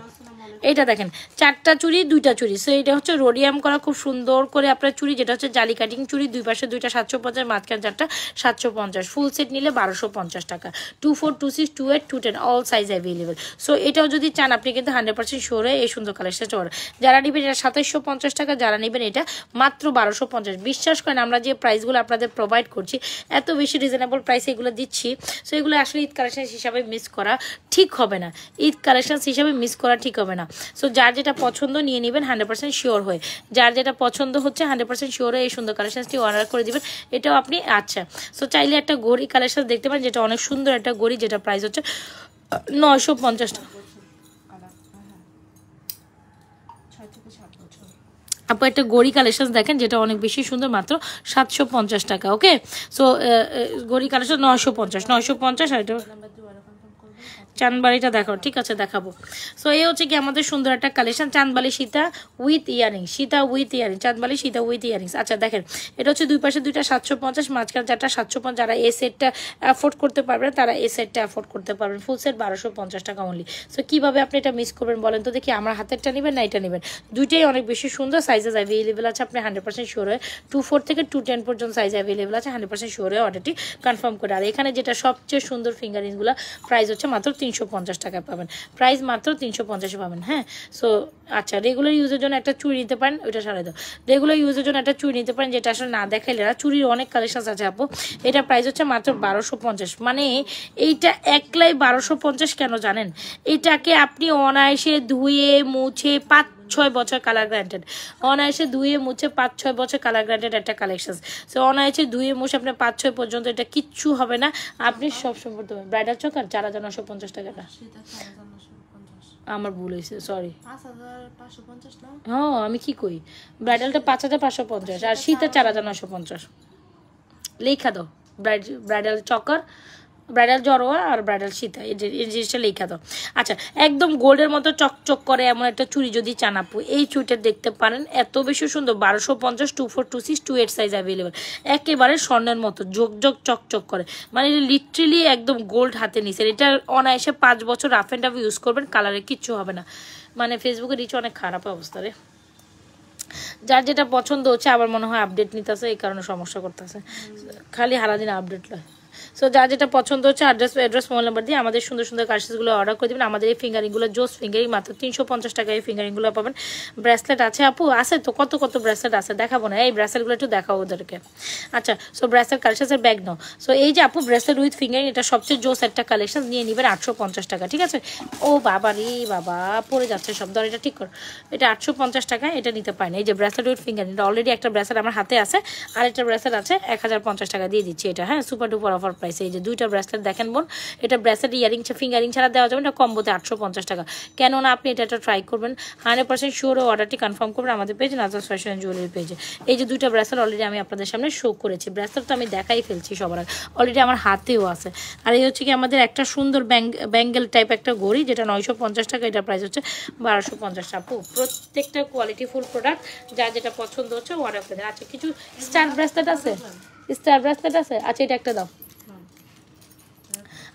এটা দেখেন 4টা চুড়ি 2টা চুড়ি। সো এটা হচ্ছে রোডিয়াম করা খুব সুন্দর করে আপনার চুড়ি, যেটা হচ্ছে জালি কাটিং চুড়ি, দুই পাশে দুইটা 750, মাঝখানে 4টা 750। ফুল সেট নিলে 1250 টাকা। 24, 26, 28, 210 অল সাইজ অ্যাভেলেবেল। সো এটাও যদি চান আপনি কিন্তু 100% শিওর হয়ে এই সুন্দর কালেকশন চলে। যারা নেবেন এটা 2750 টাকা, যারা নেবেন এটা মাত্র 1250। বিশ্বাস করেন আমরা যে প্রাইসগুলো আপনাদের প্রোভাইড করছি এত বেশি রিজনেবল প্রাইসে এগুলো দিচ্ছি। সো এগুলো আসলে ঈদ কালেকশন হিসাবে মিস করা ঠিক হবে না, ঈদ কালেকশন হিসাবে মিস করা ঠিক হবে না। সো যার যেটা পছন্দ নিয়ে নেবেন 100% শিওর হয়ে, যার যেটা পছন্দ হচ্ছে 100% শিওর হয়ে এই সুন্দর কালেকশনটি অর্ডার করে দিবেন। এটাও আপনি আচ্ছা সো চাইলে একটা গড়ি কালেকশন দেখতে পারেন, যেটা অনেক সুন্দর একটা গড়ি, যেটা প্রাইস হচ্ছে 950 টাকা। আপু একটা গড়ি কালেকশন দেখেন, যেটা অনেক বেশি সুন্দর, মাত্র 750 টাকা। ওকে সো গড়ি কালেকশন 950 আর এটা চাঁদবালিটা দেখো, ঠিক আছে দেখাবো। সো এই হচ্ছে কি আমাদের সুন্দর একটা collection, chandbali Sita with earrings, chandbali Sita with earrings. আচ্ছা দেখেন এটা হচ্ছে দুই পাশে দুইটা 750, মাঝখানে 4টা 750। যারা এই সেটটা অ্যাফোর্ড করতে পারবেন তারা এই সেটটা অ্যাফোর্ড করতে পারবেন। ফুল সেট 1250 টাকা অনলি। সো কীভাবে আপনি এটা মিস করবেন বলেন তো দেখি? আমার হাতেরটা নেবেন না এটা নেবেন? দুইটাই অনেক বেশি সুন্দর, সাইজেস অ্যাভেলেবেল আছে। আপনি 100% শিওর হয়ে 24 থেকে 210 পর্যন্ত সাইজ অ্যাভেলেবেল আছে, 100% শিওর হয়ে অর্ডারটি কনফার্ম করে। আর এখানে যেটা সবচেয়ে সুন্দর ফিঙ্গারিংসগুলো প্রাইস হচ্ছে মাত্র 350 টাকায় পাবেন, প্রাইস মাত্র 350 পাবেন। হ্যাঁ, সো আচ্ছা, রেগুলার ইউজের জন্য একটা চুড়ি নিতে পারেন, ওইটা সারাই দাও। রেগুলার ইউজের জন্য একটা চুড়ি নিতে পারেন, যেটা আসলে না দেখাইলে না, চুড়ির অনেক কালেকশন আছে আপু। এটা প্রাইস হচ্ছে মাত্র 1250। মানে এইটা একলাই 1250 কেন জানেন? এটাকে আপনি অনায়াসে ধুয়ে মুছে 5-6 বছর কালার গ্যারান্টেড, অনায়াসে ধুয়ে মুছে 5-6 বছর কালার গ্যারান্টেড একটা কালেকশন। সো অনায়াসে ধুয়ে মুছে আপনার 5-6 পর্যন্ত এটা কিচ্ছু হবে না, আপনি সব সম্পর্কে ব্রাইডাল চকার 4950 টাকাটা আমার ভুল হয়েছে, সরি। হ্যাঁ, আমি কি কই, ব্রাইডালটা 5550 আর শীতের 4950 লেখা দাও। ব্রাইডাল চকার, ব্রাইডাল জড়োয়া আর ব্রাইডাল সীতা, এই জিনিসটা লেখা দাও। আচ্ছা, একদম গোল্ডের মতো চকচক করে এমন একটা চুড়ি যদি চান আপু, এই চুড়িটা দেখতে পারেন, এত বেশি সুন্দর। 1250, 24, 26, 28 সাইজ অ্যাভেলেবেল, একেবারে স্বর্ণের মতো ঝকঝক চকচক করে, মানে লিটারেলি একদম গোল্ড হাতে নিছেন। এটা অনায়াসে 5 বছর রাফ অ্যান্ড টাফ ইউজ করবেন, কালারে কিচ্ছু হবে না। মানে ফেসবুকের রিচ অনেক খারাপ অবস্থা রে। যার যেটা পছন্দ হচ্ছে, আবার মনে হয় আপডেট নিতেছে, এই কারণে সমস্যা করতেছে, খালি সারাদিন আপডেট লয়। সো যার যেটা পছন্দ হচ্ছে অ্যাড্রেস মোবাইল নাম্বার দিয়ে আমাদের সুন্দর সুন্দর কালেকশনগুলো অর্ডার করে দেবেন। আমাদের এই ফিঙ্গারিংগুলো জোস ফিঙ্গারিং মাত্র 350 টাকায় এই ফিঙ্গারিংগুলো পাবেন। ব্রেসলেট আছে আপু, আছে তো, কত কত ব্রেসলেট আছে, দেখাবো না? এই ব্রেসলেটগুলো একটু দেখাও ওদেরকে। আচ্ছা, সো ব্রেসলেট কালেকশনের ব্যাগ নাও। সো এই যে আপু ব্রেসলেট উইথ ফিঙ্গারিং, এটা সবচেয়ে জোস একটা কালেকশন, নিয়ে নেবেন 850 টাকা, ঠিক আছে? ও বাবা রে বাবা, পড়ে যাচ্ছে সব, ধর এটা ঠিক কর। এটা 850 টাকা, এটা নিতে পারেন। এই যে ব্রেসলেট উইথ ফিঙ্গারিং, এটা অলরেডি একটা ব্রেসলেট আমার হাতে আছে, আর একটা ব্রেসলেট আছে 1050 টাকা দিয়ে দিচ্ছি এটা। হ্যাঁ, সুপার ডুপার অফার প্রাইস। এই যে দুইটা ব্রেসলেট দেখেন বোন, এটা ব্রেসলেট ইয়ারিং ফিঙ্গারিং ছাড়া দেওয়া যাবে, এটা কম্বোতে 850 টাকা। কেননা আপনি এটা ট্রাই করবেন, 100% শিওর অর্ডারটি কনফার্ম করবেন আমাদের পেজ নাজরাত ফ্যাশন অ্যান্ড জুয়েলারি পেজে। এই যে দুইটা ব্রেসলেট অলরেডি আমি আপনাদের সামনে শো করেছি, ব্রেসলেট তো আমি দেখাই ফেলছি সবার আগে, অলরেডি আমার হাতেও আছে। আর এই হচ্ছে কি আমাদের একটা সুন্দর ব্যাঙ্গেল টাইপ একটা ঘড়ি, যেটা 950 টাকা, এটা প্রাইস হচ্ছে 1250 টাকা। প্রত্যেকটা কোয়ালিটি ফুল প্রোডাক্ট, যার যেটা পছন্দ হচ্ছে অর্ডার করে দেন। আচ্ছা, কিছু স্টার ব্রেসলেট আছে, স্টার ব্রেসলেট আছে, আচ্ছা এটা একটা দাও।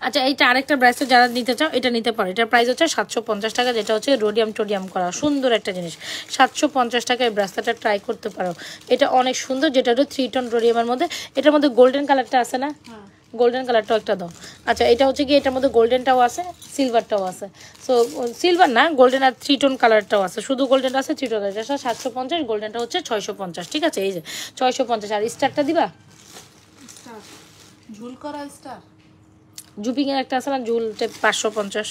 আচ্ছা, এইটা আরেকটা ব্রেসলেট যারা নিতে চাও এটা নিতে পারো, এটার প্রাইস হচ্ছে 750 টাকা, যেটা হচ্ছে রোডিয়াম টোডিয়াম করা সুন্দর একটা জিনিস। 750 টাকা এই ব্রেসলেটটা ট্রাই করতে পারো, এটা অনেক সুন্দর, যেটা হচ্ছে 3 টোন রোডিয়ামের মধ্যে। এটার মধ্যে গোল্ডেন কালারটা আছে না, গোল্ডেন কালারটাও একটা দাও। আচ্ছা, এটা হচ্ছে কি এটার মধ্যে গোল্ডেনটাও আছে, সিলভারটাও আছে। সো সিলভার না, গোল্ডেন আর 3 টোন কালারটাও আছে, শুধু গোল্ডেনটা আছে 3 টোন, এটা 750, গোল্ডেনটা হচ্ছে 650, ঠিক আছে? এই যে 650। আর স্টারটা দিবা, ঝুল করা স্টার জুপিং এর একটা আছে না, ঝুলটা 550।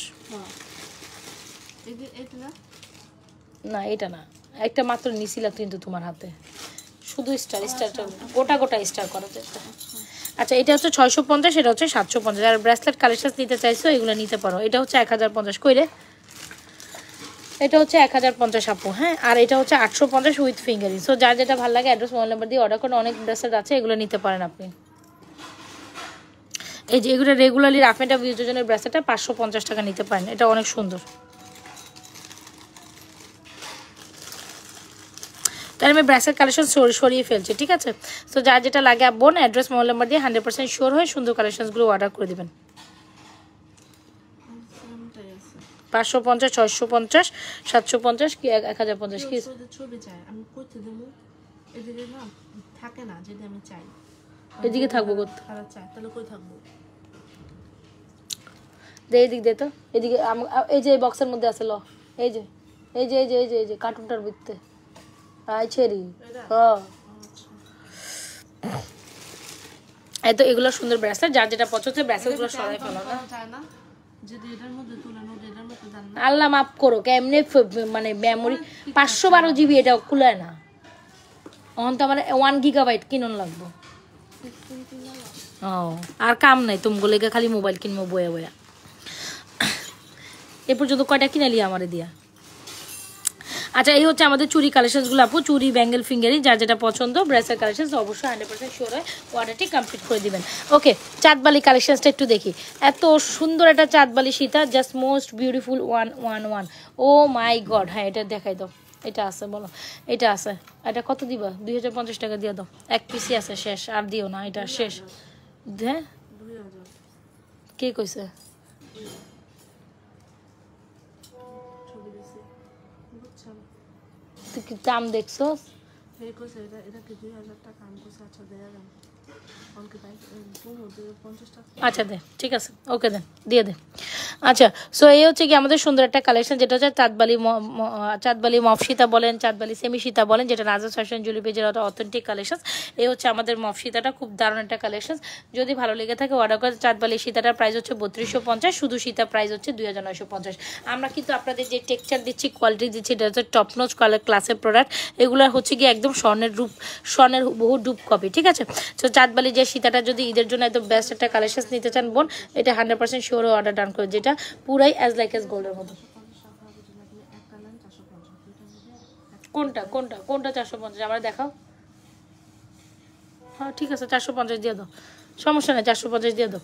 না এটা না, একটা মাত্র নিছিলা কিন্তু তোমার হাতে, শুধু স্টারটা গোটা গোটা স্টার করা চেষ্টা। আচ্ছা, এটা হচ্ছে 650, এটা হচ্ছে 750। আর ব্রেসলেট কালেকশন নিতে চাইছো এগুলো নিতে পারো। এটা হচ্ছে 1050 কইরে, এটা হচ্ছে 1050 আপু। হ্যাঁ, আর এটা হচ্ছে 850 উইথ ফিঙ্গারিং। সো যার যেটা ভালো লাগে অ্যাড্রেস মোবাইল নাম্বার দিয়ে অর্ডার করুন। অনেক ব্রেসলেট আছে, এগুলো নিতে পারেন আপনি। এই যে এগুলো রেগুলারলি রাফ অ্যান্ড টাফ ইউজের জন্য ব্রেসলেটটা 550 টাকা নিতে পারেন, এটা অনেক সুন্দর। তাহলে আমি ব্রেসলেট কালেকশন সরিয়ে ফেলছি, ঠিক আছে? সো যার যেটা লাগে বোন অ্যাড্রেস মোবাইল নাম্বার দিয়ে 100% শিওর হয়ে সুন্দর কালেকশনসগুলো অর্ডার করে দেবেন। 550, 650, 750 কি 1050 কি ছবি চাই, আমি করতে দেবো এদিকে না থাকে না, যদি আমি চাই এদিকে থাকবো কত খারাপ চাই, তাহলে কই থাকবো? দে এদিকে দে তো, এদিকে এই যে এই বক্সের মধ্যে আছে, ল এই যে এই যে এই যে এই যে এই যে কার্টুনটার ভিতরে আইছেরি। হ্যাঁ, এত এগুলো সুন্দর ব্রেসলেট, যার যেটা পছন্দ ব্রেসলেটগুলো সরাই ফেলো না। যদি এটার মধ্যে তুলে নো, এটার মধ্যে দেন না, আল্লাহ মাফ করো, কেমনে মানে মেমোরি 512 জিবি, এটা খুলায় না। এখন তো আমার 1 গিগাবাইট কিনুন লাগবো। ও আর কাম নাই তুমগুলো, খালি মোবাইল কিনবো বয়া বয়া। এ পর্যন্ত কয়টা কিনালি আমারে দিয়া। আচ্ছা, এই হচ্ছে আমাদের চুরি কালেকশনসগুলো আপু, চুরি ব্যাঙ্গেল ফিঙ্গারি, যার যেটা পছন্দ ব্রেসলেট কালেকশন অবশ্যই 100% শিওর হয় অর্ডারটি কমপ্লিট করে দিবেন। ওকে, চাঁদবালি কালেকশনসটা একটু দেখি। এত সুন্দর একটা Chandbali Sita, just most beautiful 111। O my god, হ্যাঁ এটা দেখাই দাও, এটা আছে বলো, এটা আছে, এটা কত দিবা? 2050 টাকা দিয়ে দাও, এক পিসি আছে, শেষ আর দিও না, এটা শেষ। হ্যাঁ, কে কইছে? তুই কি দাম দেখছো? আচ্ছা দে, ঠিক আছে, ওকে দেন, দিয়ে দে। আচ্ছা, সো এই হচ্ছে কি আমাদের সুন্দর একটা কালেকশন, যেটা হচ্ছে চাঁদবালি মফ সীতা বলেন, চাঁদবালি সেমি সীতা বলেন, যেটা নাজাস ফ্যাশন জুয়েলারি পেজের অথেন্টিক কালেকশন। এই হচ্ছে আমাদের মফ সীতাটা, খুব দারুণ একটা কালেকশন। যদি ভালো লেগে থাকে অর্ডার করে। চাঁদবালি সীতাটার প্রাইস হচ্ছে 3250, শুধু সীতা প্রাইস হচ্ছে 2950। আমরা কিন্তু আপনাদের যে টেক্সচার দিচ্ছি, কোয়ালিটি দিচ্ছি, এটা হচ্ছে টপ নচ ক্লাসের প্রোডাক্ট। এগুলো হচ্ছে কি একদম স্বর্ণের বহু ডুব কপি, ঠিক আছে। তো চাঁদবালি যে সীতাটা যদি ঈদের জন্য একদম বেস্ট একটা কালেকশন নিতে চান বোন, এটা 100% শিওর অর্ডার ডান করে, যেটা পুরাই অ্যাজ লাইক অ্যাজ গোল্ডের মতো। কোনটা কোনটা কোনটা 450 আমার দেখাও। হ্যাঁ ঠিক আছে, 450 দিয়ে দাও, সমস্যা নেই, 450 দিয়ে দাও।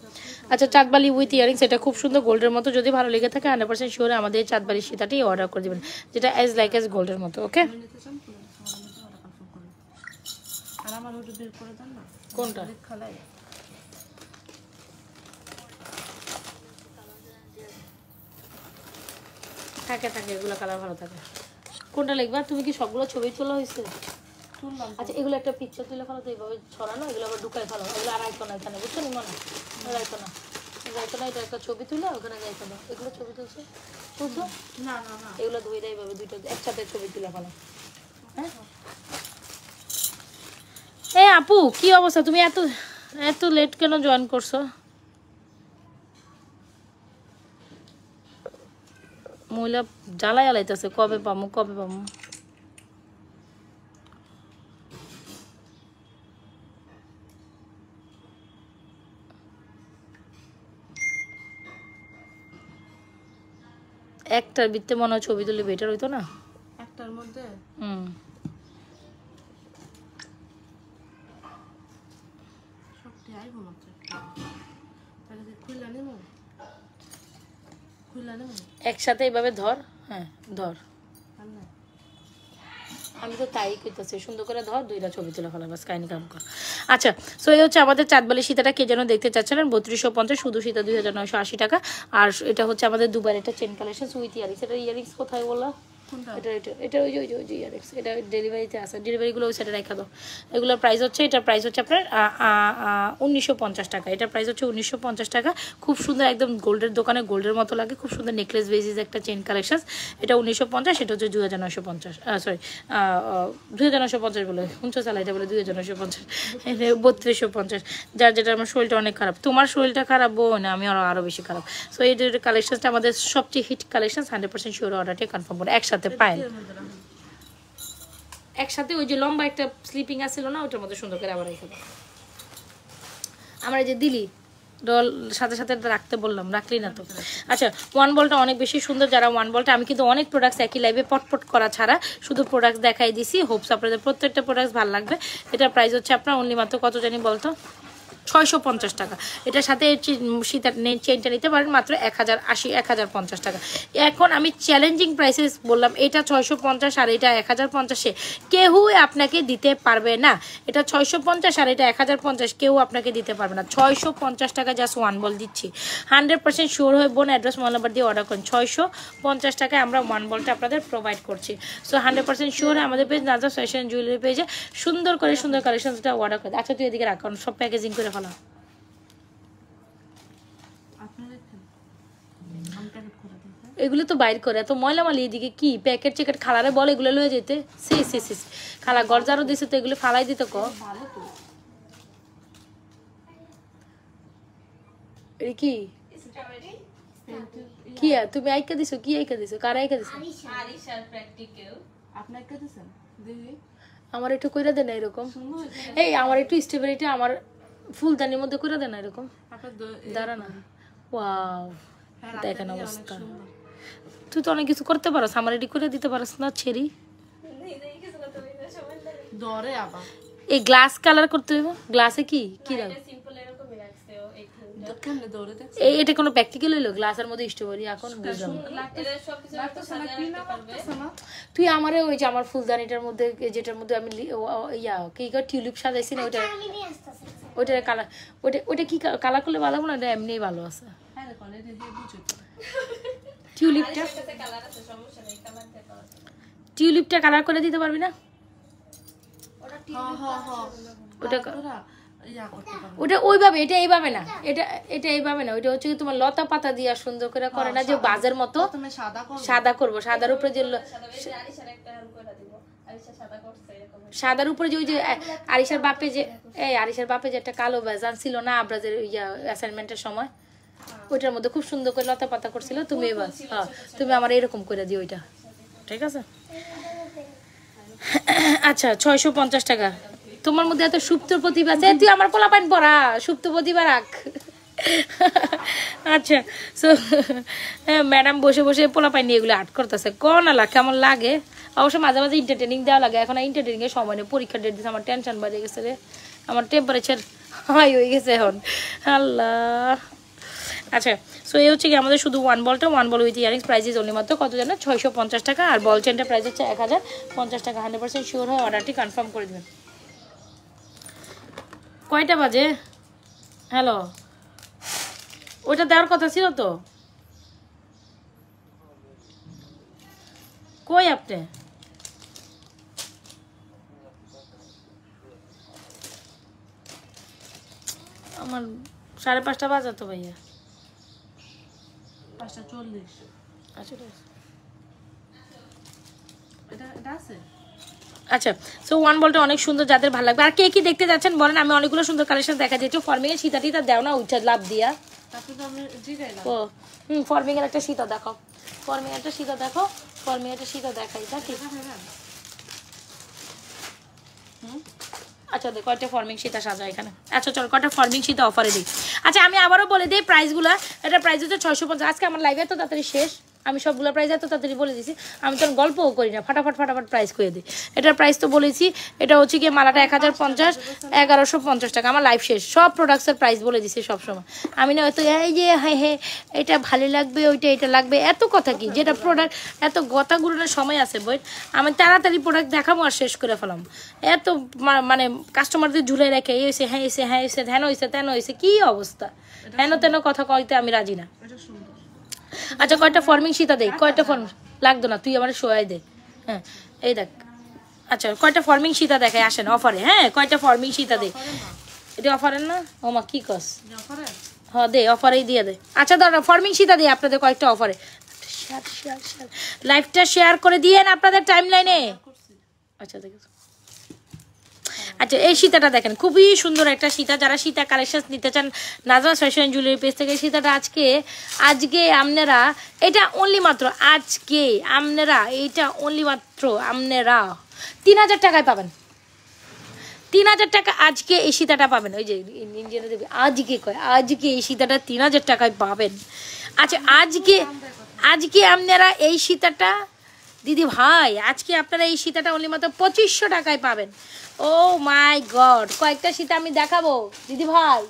আচ্ছা, চাঁদবালি উইথ ইয়ারিংস, এটা খুব সুন্দর গোল্ডের মতো। যদি ভালো লেগে থাকে 100% শিওরে আমাদের এই চাঁদবালি সীতাটাই অর্ডার করে দেবেন, যেটা অ্যাজ লাইক অ্যাজ গোল্ডের মতো। ওকে, আর আমার ওটা বের করে দেন না, কোনটা খালাই থাকে থাকে, এগুলো কালার ভালো থাকে। কোনটা লিখবা তুমি? কি সবগুলো ছবি তোলা হয়েছে? তুললাম। আচ্ছা, এগুলো একটা পিকচার তুলে ফেলো তো, এইভাবে ছড়ানো, এগুলো আবার ঢুকাই ফেলো, এগুলো আর আইতো না এখানে, বুঝছো নি মনে যাইতো না, যাইতো না। এটা একটা ছবি তুলে ওখানে যাইতো না, এগুলো ছবি তুলছে বুঝছো না না না, এগুলো ধুয়ে দেয় এইভাবে, দুইটা একসাথে ছবি তুলে ফেলো। হ্যাঁ, এই আপু কি অবস্থা? তুমি এত এত লেট কেন জয়েন করছো? মহিলা জ্বালাই আলাইতেছে, কবে পামু কবে পামু। একটার ভিত্তে মনে হয় ছবি তুলে বেটার হইতো না? একটার মধ্যে সবটি আইব মাত্র, তাহলে খুললা নেব, খুললা নেব একসাথে এইভাবে ধর, হ্যাঁ ধর, আর না। আমি তো তাই কইতেছি, সুন্দর করে ধর, দুইটা ছবি তুলে ফেলা, বাস কাহিনী কাম কর। আচ্ছা, সো এই হচ্ছে আমাদের চাঁদবালি সীতাটা, কে যেন দেখতে চাচ্ছিলেন, 3250, শুধু সীতা 2980 টাকা। আর এটা হচ্ছে আমাদের দুবার এটা চেন কালেকশন উইথ ইয়ারিংস। এটা ইয়ারিংস কোথায় বললা? এটা এটা এটা ওই যে ওই যে ওই যে ইয়ারিংস, এটা ডেলিভারিতে আছে, ডেলিভারিগুলো ওই সাইডে রেখা দাও। এগুলোর প্রাইস হচ্ছে, এটার প্রাইস হচ্ছে আপনার 1950 টাকা। এটার প্রাইস হচ্ছে 1950 টাকা। খুব সুন্দর, একদম গোল্ডের দোকানে গোল্ডের মতো লাগে, খুব সুন্দর নেকলেস বেসিস একটা চেন কালেকশন। এটা 1950, এটা হচ্ছে 2950, সরি 2950 বলে 49, এটা বলে 2950, 3250। যার যেটা, আমার শরীরটা অনেক খারাপ, তোমার শরীরটা খারাপ বোন, আমি আরও বেশি খারাপ। সো এই কালেকশনটা আমাদের সবচেয়ে হিট কালেকশন, 100% শিওর অর্ডারটি কনফার্ম করে। একসাথে পায়েন, একসাথে ওই যে লম্বা একটা স্লিপিং আসছিল না, ওটার মধ্যে সুন্দর করে আবার রেখে দাও। আমরা যে দিলি ডল সাথে সাথে রাখতে বললাম, রাখলি না তো। আচ্ছা, ওয়ান বলটা অনেক বেশি সুন্দর। যারা ওয়ান বলটা, আমি কিন্তু অনেক প্রোডাক্টস একই লাইভে পটপট করা ছাড়া শুধু প্রোডাক্টস দেখাই দিছি, হোপস আপনাদের প্রত্যেকটা প্রোডাক্টস ভালো লাগবে। এটার প্রাইস হচ্ছে আপনার অনলি মাত্র কত জানি বলতো, 650 টাকা। এটার সাথে সীতার চেনটা নিতে পারেন মাত্র 1080, 1050 টাকা। এখন আমি চ্যালেঞ্জিং প্রাইসেস বললাম, এটা 650 আর এটা 1050, কেউই আপনাকে দিতে পারবে না। এটা 650 আর এটা 1050, কেউ আপনাকে দিতে পারবে না। 650 টাকা জাস্ট ওয়ান বল দিচ্ছি, 100% শিওর হয়ে বোন অ্যাড্রেস মোবাইল নাম্বার দিয়ে অর্ডার করেন। 650 টাকায় আমরা ওয়ান বলটা আপনাদের প্রোভাইড করছি। সো 100% শিওর আমাদের পেজ নাজাস ফ্যাশন জুয়েলারি পেজে সুন্দর করে সুন্দর কালেকশনটা অর্ডার করে। আচ্ছা, তুই এদিকে রাখ, কারণ সব প্যাকেজিং করে ফেলা। এগুলো তো বাইর করে, এত ময়লা মালি এদিকে কি প্যাকেট চেকেট খালারে বল, এগুলো লয়ে যেতে সে খালা গরজারও দিছে, তো এগুলো ফালাই দিতে ক। কি কি তুমি আইকা দিছো? কি আইকা দিছো? কারা আইকা দিছো? আমার একটু কইরা দেন এরকম। এই আমার একটু স্ট্রবেরিটা আমার ফুলদানির মধ্যে কইরা দেন এরকম, দাঁড়া না। ওয়াও, দেখেন অবস্থা। তুই তো অনেক কিছু করতে পারস, আমার এটি করে দিতে পারস না ছেড়ি। এই গ্লাস কালার করতে হবে, গ্লাসে কি কি রাখ, এটা কোনো প্র্যাকটিক্যাল হইলো? গ্লাসের মধ্যে স্ট্রবেরি এখন বুঝলাম। তুই আমারে ওই যে আমার ফুলদানিটার মধ্যে, যেটার মধ্যে আমি কি টিউলিপ সাজাইছি না, ওইটা ওইটার কালার, ওইটা কি কালার করলে ভালো না? এটা এমনিই ভালো আছে। টিউলিপটা কালার করে দিতে পারবি না? ওটা ইয়া করতে পারবো। ওটা ওইভাবে, এটা এইভাবে না, এটা এইভাবে না, ওইটা হচ্ছে কি তোমার লতা পাতা দিয়া সুন্দর করে করে না যে বাজের মতো প্রথমে সাদা করবো, সাদার উপরে যে সাদার উপরে যে ওই যে আরিশার বাপে যে আরিশার বাপে যে একটা কালো বেজান ছিল না আবরাজের অ্যাসাইনমেন্টের সময়, ওইটার মধ্যে খুব সুন্দর করে লতা পাতা করছিল। তুমি এবার তুমি আমার এরকম করে দিও ওইটা, ঠিক আছে? আচ্ছা 650 টাকা। তোমার মধ্যে এত সুপ্ত প্রতিভা আছে, তুই আমার পোলা পাইন পড়া সুপ্ত প্রতিভা রাখ। আচ্ছা সো ম্যাডাম বসে বসে পোলা পাইন নিয়ে এগুলো আর্ট করতেছে, কনালা কেমন লাগে। অবশ্য মাঝে মাঝে এন্টারটেনিং দেওয়া লাগে, এখন এন্টারটেনিং এর সময় নেই, পরীক্ষা ডেট দিচ্ছে, আমার টেনশন বেড়ে গেছে রে, আমার টেম্পারেচার হাই হয়ে গেছে এখন, আল্লাহ। আচ্ছা সো এই হচ্ছে কি আমাদের শুধু one ball with earrings, price is only মাত্র কত জানো 650 টাকা। আর বল চেনটা প্রাইস হচ্ছে 1050 টাকা। 100% শিওর হয় অর্ডারটি কনফার্ম করে দেবেন। কয়টা বাজে? হ্যালো, ওইটা দেওয়ার কথা ছিল তো, কই আপনি? আমার 5:30 বাজে তো ভাইয়া। 5:40। আচ্ছা এটা আছে। আচ্ছা সো ওয়ান বলটা অনেক সুন্দর, যাদের ভালো লাগবে। আর কে কি দেখতে যাচ্ছেন বলেন, আমি অনেকগুলো সুন্দর কালেকশন দেখা যাচ্ছে। ফর্মিং এর সীতা টিতা দেও না উচ্চাদ লাভ দিয়া, তারপরে তো আমি জিগাইলাম। ও ফর্মিং এর একটা সীতা দেখো, ফর্মিং একটা সীতা দেখো, ফর্মিং একটা সীতা দেখাই তা ঠিক। আচ্ছা দেখো কয়টা ফর্মিং সীতা সাজা এখানে। আচ্ছা চলো কয়টা ফর্মিং সীতা অফারে দিই। আচ্ছা আমি আবারও বলে দিই প্রাইসগুলো। এটা প্রাইস হচ্ছে 650। আজকে আমার লাইভে এত তাড়াতাড়ি শেষ, আমি সবগুলো প্রাইস এত তাড়াতাড়ি বলে দিয়েছি, আমি তো গল্পও করি না, ফাটাফাট প্রাইস করে দিই। এটার প্রাইস তো বলেছি, এটা হচ্ছে কি মালাটা 1050, 1150 টাকা। আমার লাইভ শেষ, সব প্রোডাক্টসের প্রাইস বলে দিছি সবসময়। আমি না হয়তো এই যে হ্যাঁ এটা ভালো লাগবে, ওইটা এটা লাগবে, এত কথা কি, যেটা প্রোডাক্ট এত গতা গুড়ানোর সময় আছে বই, আমি তাড়াতাড়ি প্রোডাক্ট দেখাবো আর শেষ করে ফেলাম। এত মানে কাস্টমারদের ঝুলে রেখে এই হয়েছে হ্যাঁ হয়েছে ধ্যান হয়েছে তেন হয়েছে, কি অবস্থা, হেন তেন কথা কইতে আমি রাজি না। আচ্ছা কয়টা ফর্মিং সীতা দেই, কয়টা ফর্ম লাগতো না, তুই আমার শোয়াই দে। হ্যাঁ এই দেখ, আচ্ছা কয়টা ফর্মিং সীতা দেখায় আসেন অফারে। হ্যাঁ কয়টা ফর্মিং সীতা দে, এটা অফারের না ও মা কি কস, হ্যাঁ দে অফারেই দিয়ে দে। আচ্ছা দাঁড়া ফর্মিং সীতা দে আপনাদের কয়েকটা অফারে। লাইভটা শেয়ার করে দিয়েন আপনাদের টাইম লাইনে। আচ্ছা দেখো, আচ্ছা এই সীতাটা দেখেন, খুবই সুন্দর একটা সীতা। যারা সীতা কালেকশন নিতে চান নাজমাস ফ্যাশন জুয়েলারি পেজ থেকে, সীতাটা আজকে আপনারা এটা অনলি মাত্র আজকে আপনারা এইটা অনলি মাত্র আপনারা 3000 টাকায় পাবেন। 3000 টাকা আজকে এই সীতাটা পাবেন। ওই যে ইন্ডিয়ানে দেবে আজকে কয়, আজকে এই সীতাটা 3000 টাকায় পাবেন। আচ্ছা আজকে আপনারা এই সীতাটা দিদি ভাই, আজকে আপনারা এই সীতাটা অনলি মাত্র 2500 টাকায় পাবেন। ও মাই গড, কয়েকটা সীতা আমি দেখাবো দিদি ভাই।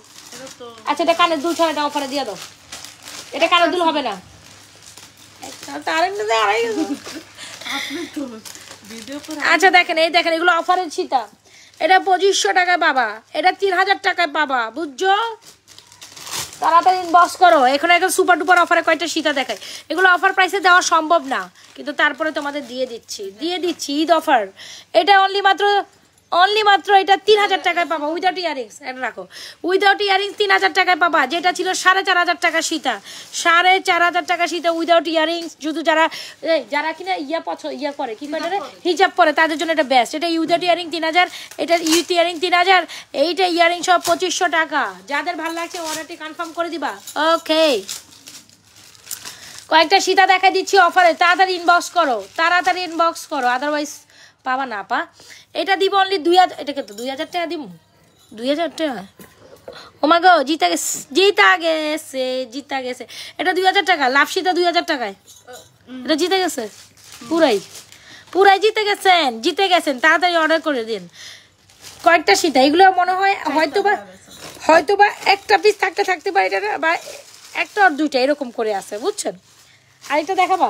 আচ্ছা এটা কানের দুল ছাড়া অফারে দিয়ে দাও, এটা কানের দুল হবে না। আচ্ছা দেখেন এই দেখেন এগুলো অফারের সীতা, এটা 2500 টাকায় পাবা, এটা 3000 টাকায় পাবা, বুঝছো? তাড়াতাড়ি ইনবক্স করো। এখানে এখন সুপার ডুপার অফারে কয়টা সীতা দেখায়, এগুলো অফার প্রাইসে দেওয়া সম্ভব না, কিন্তু তারপরে তোমাদের দিয়ে দিচ্ছি ঈদ অফার। এটা অনলি মাত্র এটা 3000 টাকায় পাবা উইদাউট ইয়ারিংস। এটা রাখো, উইদাউট ইয়ারিংস 3000 টাকায় পাবা, যেটা ছিল 4500 টাকা সীতা, 4500 টাকা সীতা উইদাউট ইয়ারিংস। শুধু যারা কিনা ইয়া করে কি করে হিজাব পরে তাদের জন্য এটা বেস্ট। এটা উইদাউট ইয়ারিং 3000, এটা উইথ ইয়ারিং 3000, এইটা ইয়ারিং সব 2500 টাকা। যাদের ভালো লাগছে অর্ডারটি কনফার্ম করে দিবা। ওকে কয়েকটা সীতা দেখা দিচ্ছি অফারে, তাড়াতাড়ি ইনবক্স করো, আদারওয়াইজ পাবা না পা। এটা দিব অনলি 2000, এটাকে তো 2000 টাকা দিব, 2000 টাকা। ও মা গো জিতা গেছে, এটা 2000 টাকা, লাভ সীতা 2000 টাকায়, এটা জিতে গেছে, পুরাই জিতে গেছেন। তাড়াতাড়ি অর্ডার করে দিন কয়েকটা সীতা। এগুলো মনে হয় হয়তোবা একটা পিস থাকতে পারে, এটা বা একটা আর দুইটা এরকম করে আছে, বুঝছেন? আরেকটা দেখাবা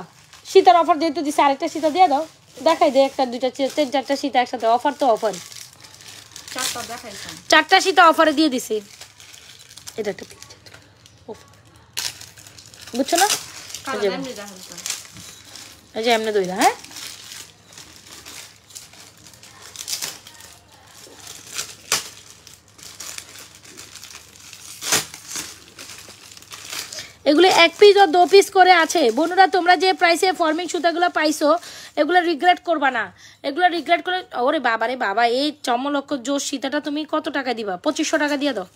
সীতার অফার যেহেতু দিচ্ছে, আরেকটা সীতা দিয়ে দাও, দেখাই দে, একটা দুইটা 3-4টা সীতা একসাথে অফার, তো অফার 4টা সীতা অফারে দিয়ে দিছি। এটা একটা বুঝছো না, এই যে এমনি দইরা। হ্যাঁ এগুলো 1 পিস ও 2 পিস করে আছে বন্ধুরা। তোমরা যে প্রাইসে ফর্মিং সুতাগুলো পাইছো এগুলো রিগ্রেট করবা না, এগুলো রিগ্রেট করে ওরে বাবা রে বাবা, এই চমলক্ষ জোশ সীতাটা তুমি কত টাকা দিবা? 2500 টাকা দিয়ে দাও।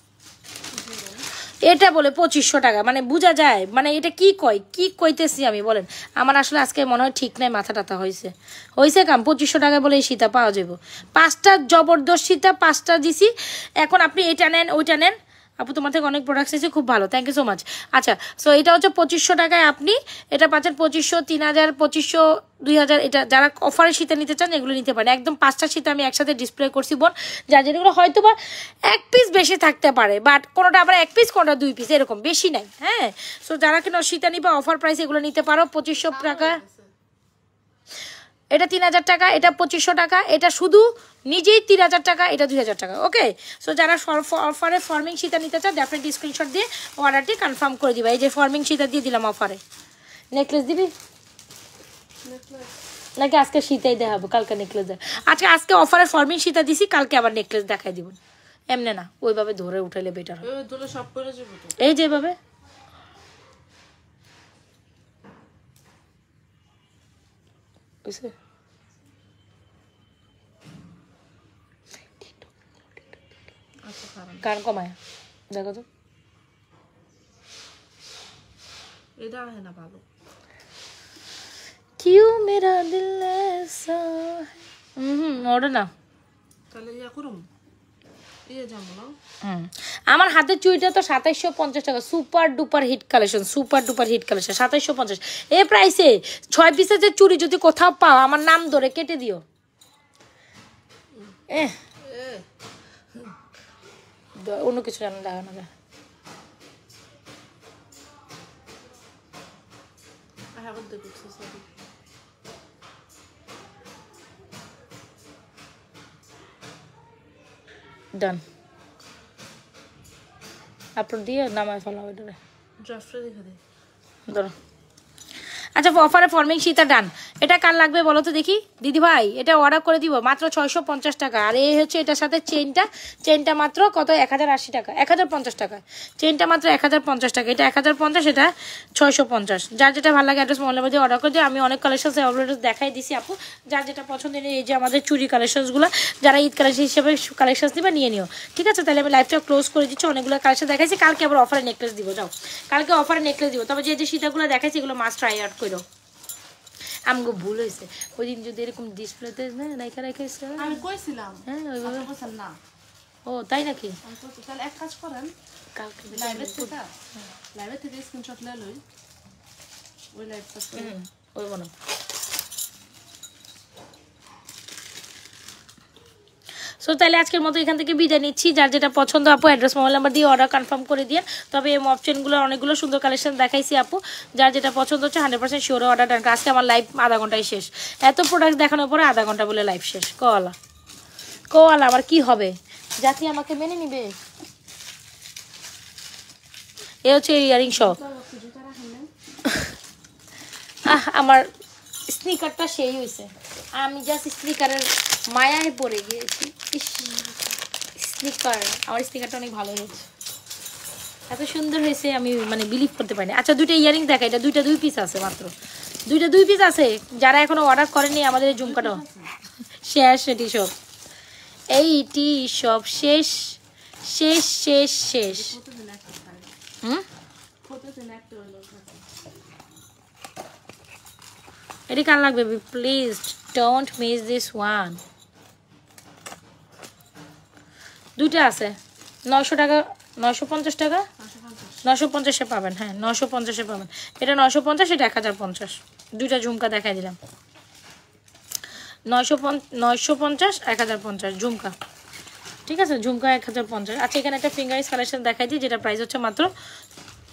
এটা বলে 2500 টাকা, মানে বোঝা যায় মানে এটা কি কয়, কি কইতেছি আমি বলেন? আমার আসলে আজকে মনে হয় ঠিক নাই, মাথা টাথা হয়েছে কাম। 2500 টাকা বলে এই সীতা পাওয়া যাবো? 5টা জবরদস্ত সীতা, 5টা দিছি। এখন আপনি এটা নেন ওইটা নেন। আপু তোমার থেকে অনেক প্রোডাক্টস এসেছে, খুব ভালো, থ্যাংক ইউ সো মাচ। আচ্ছা, সো এটা হচ্ছে 2500 টাকায় আপনি এটা পাচ্ছেন। 2500, 3000, 2500, 2000। এটা যারা অফারের শীতে নিতে চান এগুলো নিতে পারেন। একদম 5টা শীতে আমি একসাথে ডিসপ্লে করছি বোন, যার যেগুলো হয়তো বা 1 পিস বেশি থাকতে পারে, বাট কোনোটা আবার 1 পিস, কোনোটা 2 পিস, এরকম বেশি নাই। হ্যাঁ, সো যারা কিনা শীতে নিবে অফার প্রাইস এগুলো নিতে পারো। 2500 টাকা, এটা 3000 টাকা, এটা 2500 টাকা, এটা শুধু নিজেই 3000 টাকা, এটা 2000 টাকা। ওকে, সো যারা অফারে ফর্মিং সীতা নিতে চান ডেফিনেটলি স্ক্রিনশট দিয়ে অর্ডারটি কনফার্ম করে দিবা। এই যে ফর্মিং সীতা দিয়ে দিলাম অফারে। নেকলেস দিবি নাকি আজকে শীতেই দেখাবো, কালকে নেকলেস দেখ? আজকে অফারে ফর্মিং সীতা দিছি, কালকে আবার নেকলেস দেখাই দিব। এমনি না, ওইভাবে ধরে উঠাইলে বেটার হয়। এই যে এভাবে গান কমায় দেখো তো, এটা হয় না ভালো। क्यों मेरा दिल ऐसा ওটা না, তাহলে ইয়া করুম, ইয়ে যাবো না। আমার হাতের চুড়িটা তো 2750 টাকা, super duper hit collection, super duper hit collection. 2750 এই প্রাইসে 6 পিসের যে চুড়ি যদি কোথাও পাও আমার নাম ধরে কেটে দিও। অন্য কিছু জানা লাগানো যায়। ডান, আপলোড দিয়ে নামায় ফেলাও এটারে, ড্রাফটে দেখা দে। ধরো। আচ্ছা, অফারে ফর্মিং শীতা ডান। এটা কার লাগবে বলো তো দেখি দিদি ভাই? এটা অর্ডার করে দিব মাত্র 650 টাকা। আর এই হচ্ছে এটার সাথে চেনটা মাত্র কত? 1080 টাকা, 1050 টাকা। চেনটা মাত্র 1050 টাকা, এটা 1050, এটা 650। যার যেটা ভালো লাগে অ্যাড্রেস মোবাইলের মধ্যে অর্ডার করে দিও। আমি অনেক কালেকশন অলরেডি দেখাই দিছি আপু, যার যেটা পছন্দের। এই যে আমাদের চুরি কালেকশনসগুলো, যারা ঈদ কালেকশন হিসেবে কালেকশন দিবা নিয়ে নিও, ঠিক আছে? তাহলে আমি লাইভটা ক্লোজ করে দিচ্ছি। অনেকগুলো কালেকশন দেখাইছি, কালকে আবার অফারে নেকলেস দিব। যাও, কালকে অফারে নেকলেস দিব। তবে যে সীতাগুলো দেখাইছি এগুলো মাস্ট ট্রাই আউট করো। আমগো ভুল হয়েছে, ওই দিন যদি এরকম ডিসপ্লেতে রেখেছে আমি কইছিলাম, হ্যাঁ ওইভাবে না। ও তাই নাকি? তাহলে এক কাজ করেন, কালকে লাইভের থেকে স্ক্রিনশট নিয়ে লই, ওই লাইভটা ওই বলো। সো তাহলে আজকের মতো এখান থেকে বিদায় নিচ্ছি। যার যেটা পছন্দ আপু অ্যাড্রেস মোবাইল নাম্বার দিয়ে অর্ডার কনফার্ম করে দিয়ে। তবে এই অপশনগুলো অনেকগুলো সুন্দর কালেকশন দেখাইছি আপু, যার যেটা পছন্দ হচ্ছে 100% শিওরে অর্ডার ডান। আজকে আমার লাইভ আধা ঘন্টায় শেষ, এত প্রোডাক্ট দেখানোর পরে আধা ঘন্টা বলে লাইভ শেষ। কোয়ালা আবার কি হবে? জাতি আমাকে মেনে নিবে? এ হচ্ছে ইয়ারিং সহ। আমার স্নিকারটা সেই হয়েছে, আমি জাস্ট স্নিকারের মায়ায় পড়ে গিয়েছি। স্নিকার, আমার স্নিকারটা অনেক ভালো হয়েছে, এত সুন্দর হয়েছে আমি মানে বিলিভ করতে পারিনি। আচ্ছা, দুইটা ইয়ারিং দেখা, এটা 2 পিস আছে, মাত্র 2 পিস আছে। যারা এখনো অর্ডার করেনি আমাদের এই ঝুমকাটাও শেষ, এটি সব এইটি সব শেষ শেষ শেষ শেষ। এটি কার লাগবে? Please don't miss this one. দুইটা আছে, 900 টাকা, 950 টাকা, 950-এ পাবেন। হ্যাঁ 950-এ পাবেন। এটা 950, এটা 1050। দুইটা ঝুমকা দেখাই দিলাম, 950, 1050 ঝুমকা, ঠিক আছে? ঝুমকা 1050। আচ্ছা, এখানে একটা ফিঙ্গারিংস কালেকশন দেখাই দিই, যেটা প্রাইস হচ্ছে মাত্র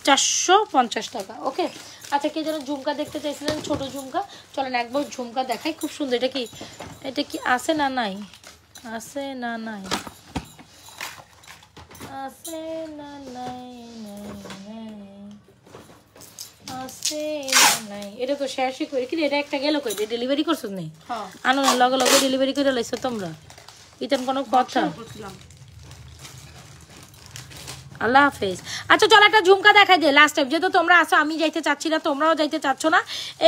450 টাকা। ওকে, আচ্ছা, কে যেন ঝুমকা দেখতে চাইছিলেন, ছোট ঝুমকা, চলেন একবার ঝুমকা দেখাই, খুব সুন্দর। এটা কি আছে না নাই? আছে না নাই? আছে না নাই? আছে না নাই? এটা তো শেষই করি কি? এটা একটা গেল কই? ডেলিভারি করছো নেই? আনো না, লগে লগে ডেলিভারি করে লাইছো তোমরা, ইতেন কোনো কথা। আল্লাহ হাফেজ। আচ্ছা চলো একটা ঝুমকা দেখাই দে লাস্ট টাইম, যেহেতু তোমরা আসো, আমি যাইতে চাচ্ছি না, তোমরাও যাইতে চাচ্ছ না।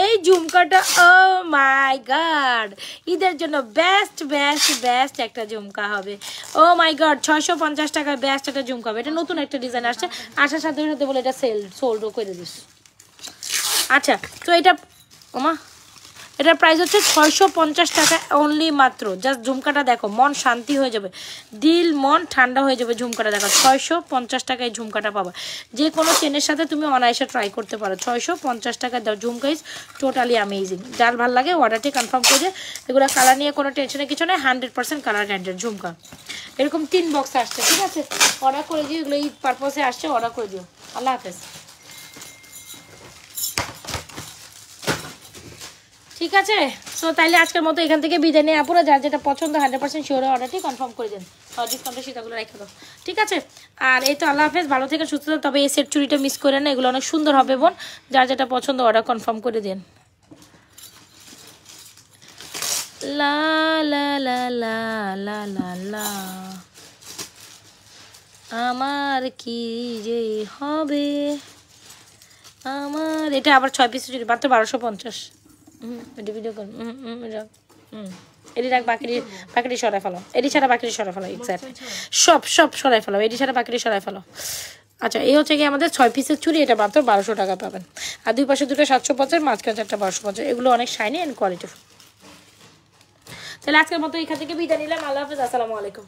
এই ঝুমকাটা ও মাই গড, ঈদের জন্য বেস্ট বেস্ট বেস্ট একটা ঝুমকা হবে। ও মাই গড, 650 টাকায় বেস্ট একটা ঝুমকা হবে। এটা নতুন একটা ডিজাইন আসছে, আসার সাথে সাথে বলে এটা সোল্ডও করে দিস। আচ্ছা তো এটা ওমা, এটার প্রাইস হচ্ছে 650 টাকা অনলি মাত্র। জাস্ট ঝুমকাটা দেখো, মন শান্তি হয়ে যাবে, দিল মন ঠান্ডা হয়ে যাবে। ঝুমকাটা দেখো, 650 টাকায় ঝুমকাটা পাবা। যে কোনো চেনের সাথে তুমি অনায়াসে ট্রাই করতে পারো। 650 টাকায় দাও ঝুমকা, ইজ টোটালি অ্যামেজিং। যার ভালো লাগে অর্ডারটি কনফার্ম করে। এগুলো কালার নিয়ে কোনো টেনশনের কিছু নেই, 100% কালার গ্যারান্টেড ঝুমকা। এরকম 3 বক্স আসছে, ঠিক আছে? অর্ডার করে দিও, এগুলো ঈদ পারপসে আসছে, অর্ডার করে দিও। আল্লাহ হাফেজ। ঠিক আছে, সো তাইলে আজকের মতো এখান থেকে বিদায় নিয়ে আপুরা, যার যেটা পছন্দ 100% শিওর অর্ডারটি কনফার্ম করে দেন। ডিসকাউন্টের সীতাগুলো রেখে দাও, ঠিক আছে? আর এই তো আল্লাহ হাফেজ, ভালো থেকে সুস্থ থাকো। তবে এই সেট চুড়িটা মিস করে না, এগুলো অনেক সুন্দর হবে বোন। যার যেটা পছন্দ অর্ডার কনফার্ম করে দেন। লা লা লা লা লা লা লা, আমার কি যে হবে আমার। এটা আবার 6 পিস চুড়ি, মাত্র 1250। এটা ভিডিও কর। এটি রাখ, বাকিটি সরাই ফেলো। এটি ছাড়া বাকিটি সরাই ফেলো, এক্স্যাক্ট সব সরাই ফেলো, এটি ছাড়া বাকিটি সরাই ফেলো। আচ্ছা এই হচ্ছে কি আমাদের 6 পিসের চুড়ি, এটা মাত্র 1200 টাকা পাবেন। আর দুই পাশে দুটো 750, মাঝখানে 4টা 1250। এগুলো অনেক শাইনি অ্যান্ড কোয়ালিটিফুল। তাহলে আজকের মতো এখান থেকে বিদায় নিলাম। আল্লাহ হাফেজ, আসসালামু আলাইকুম।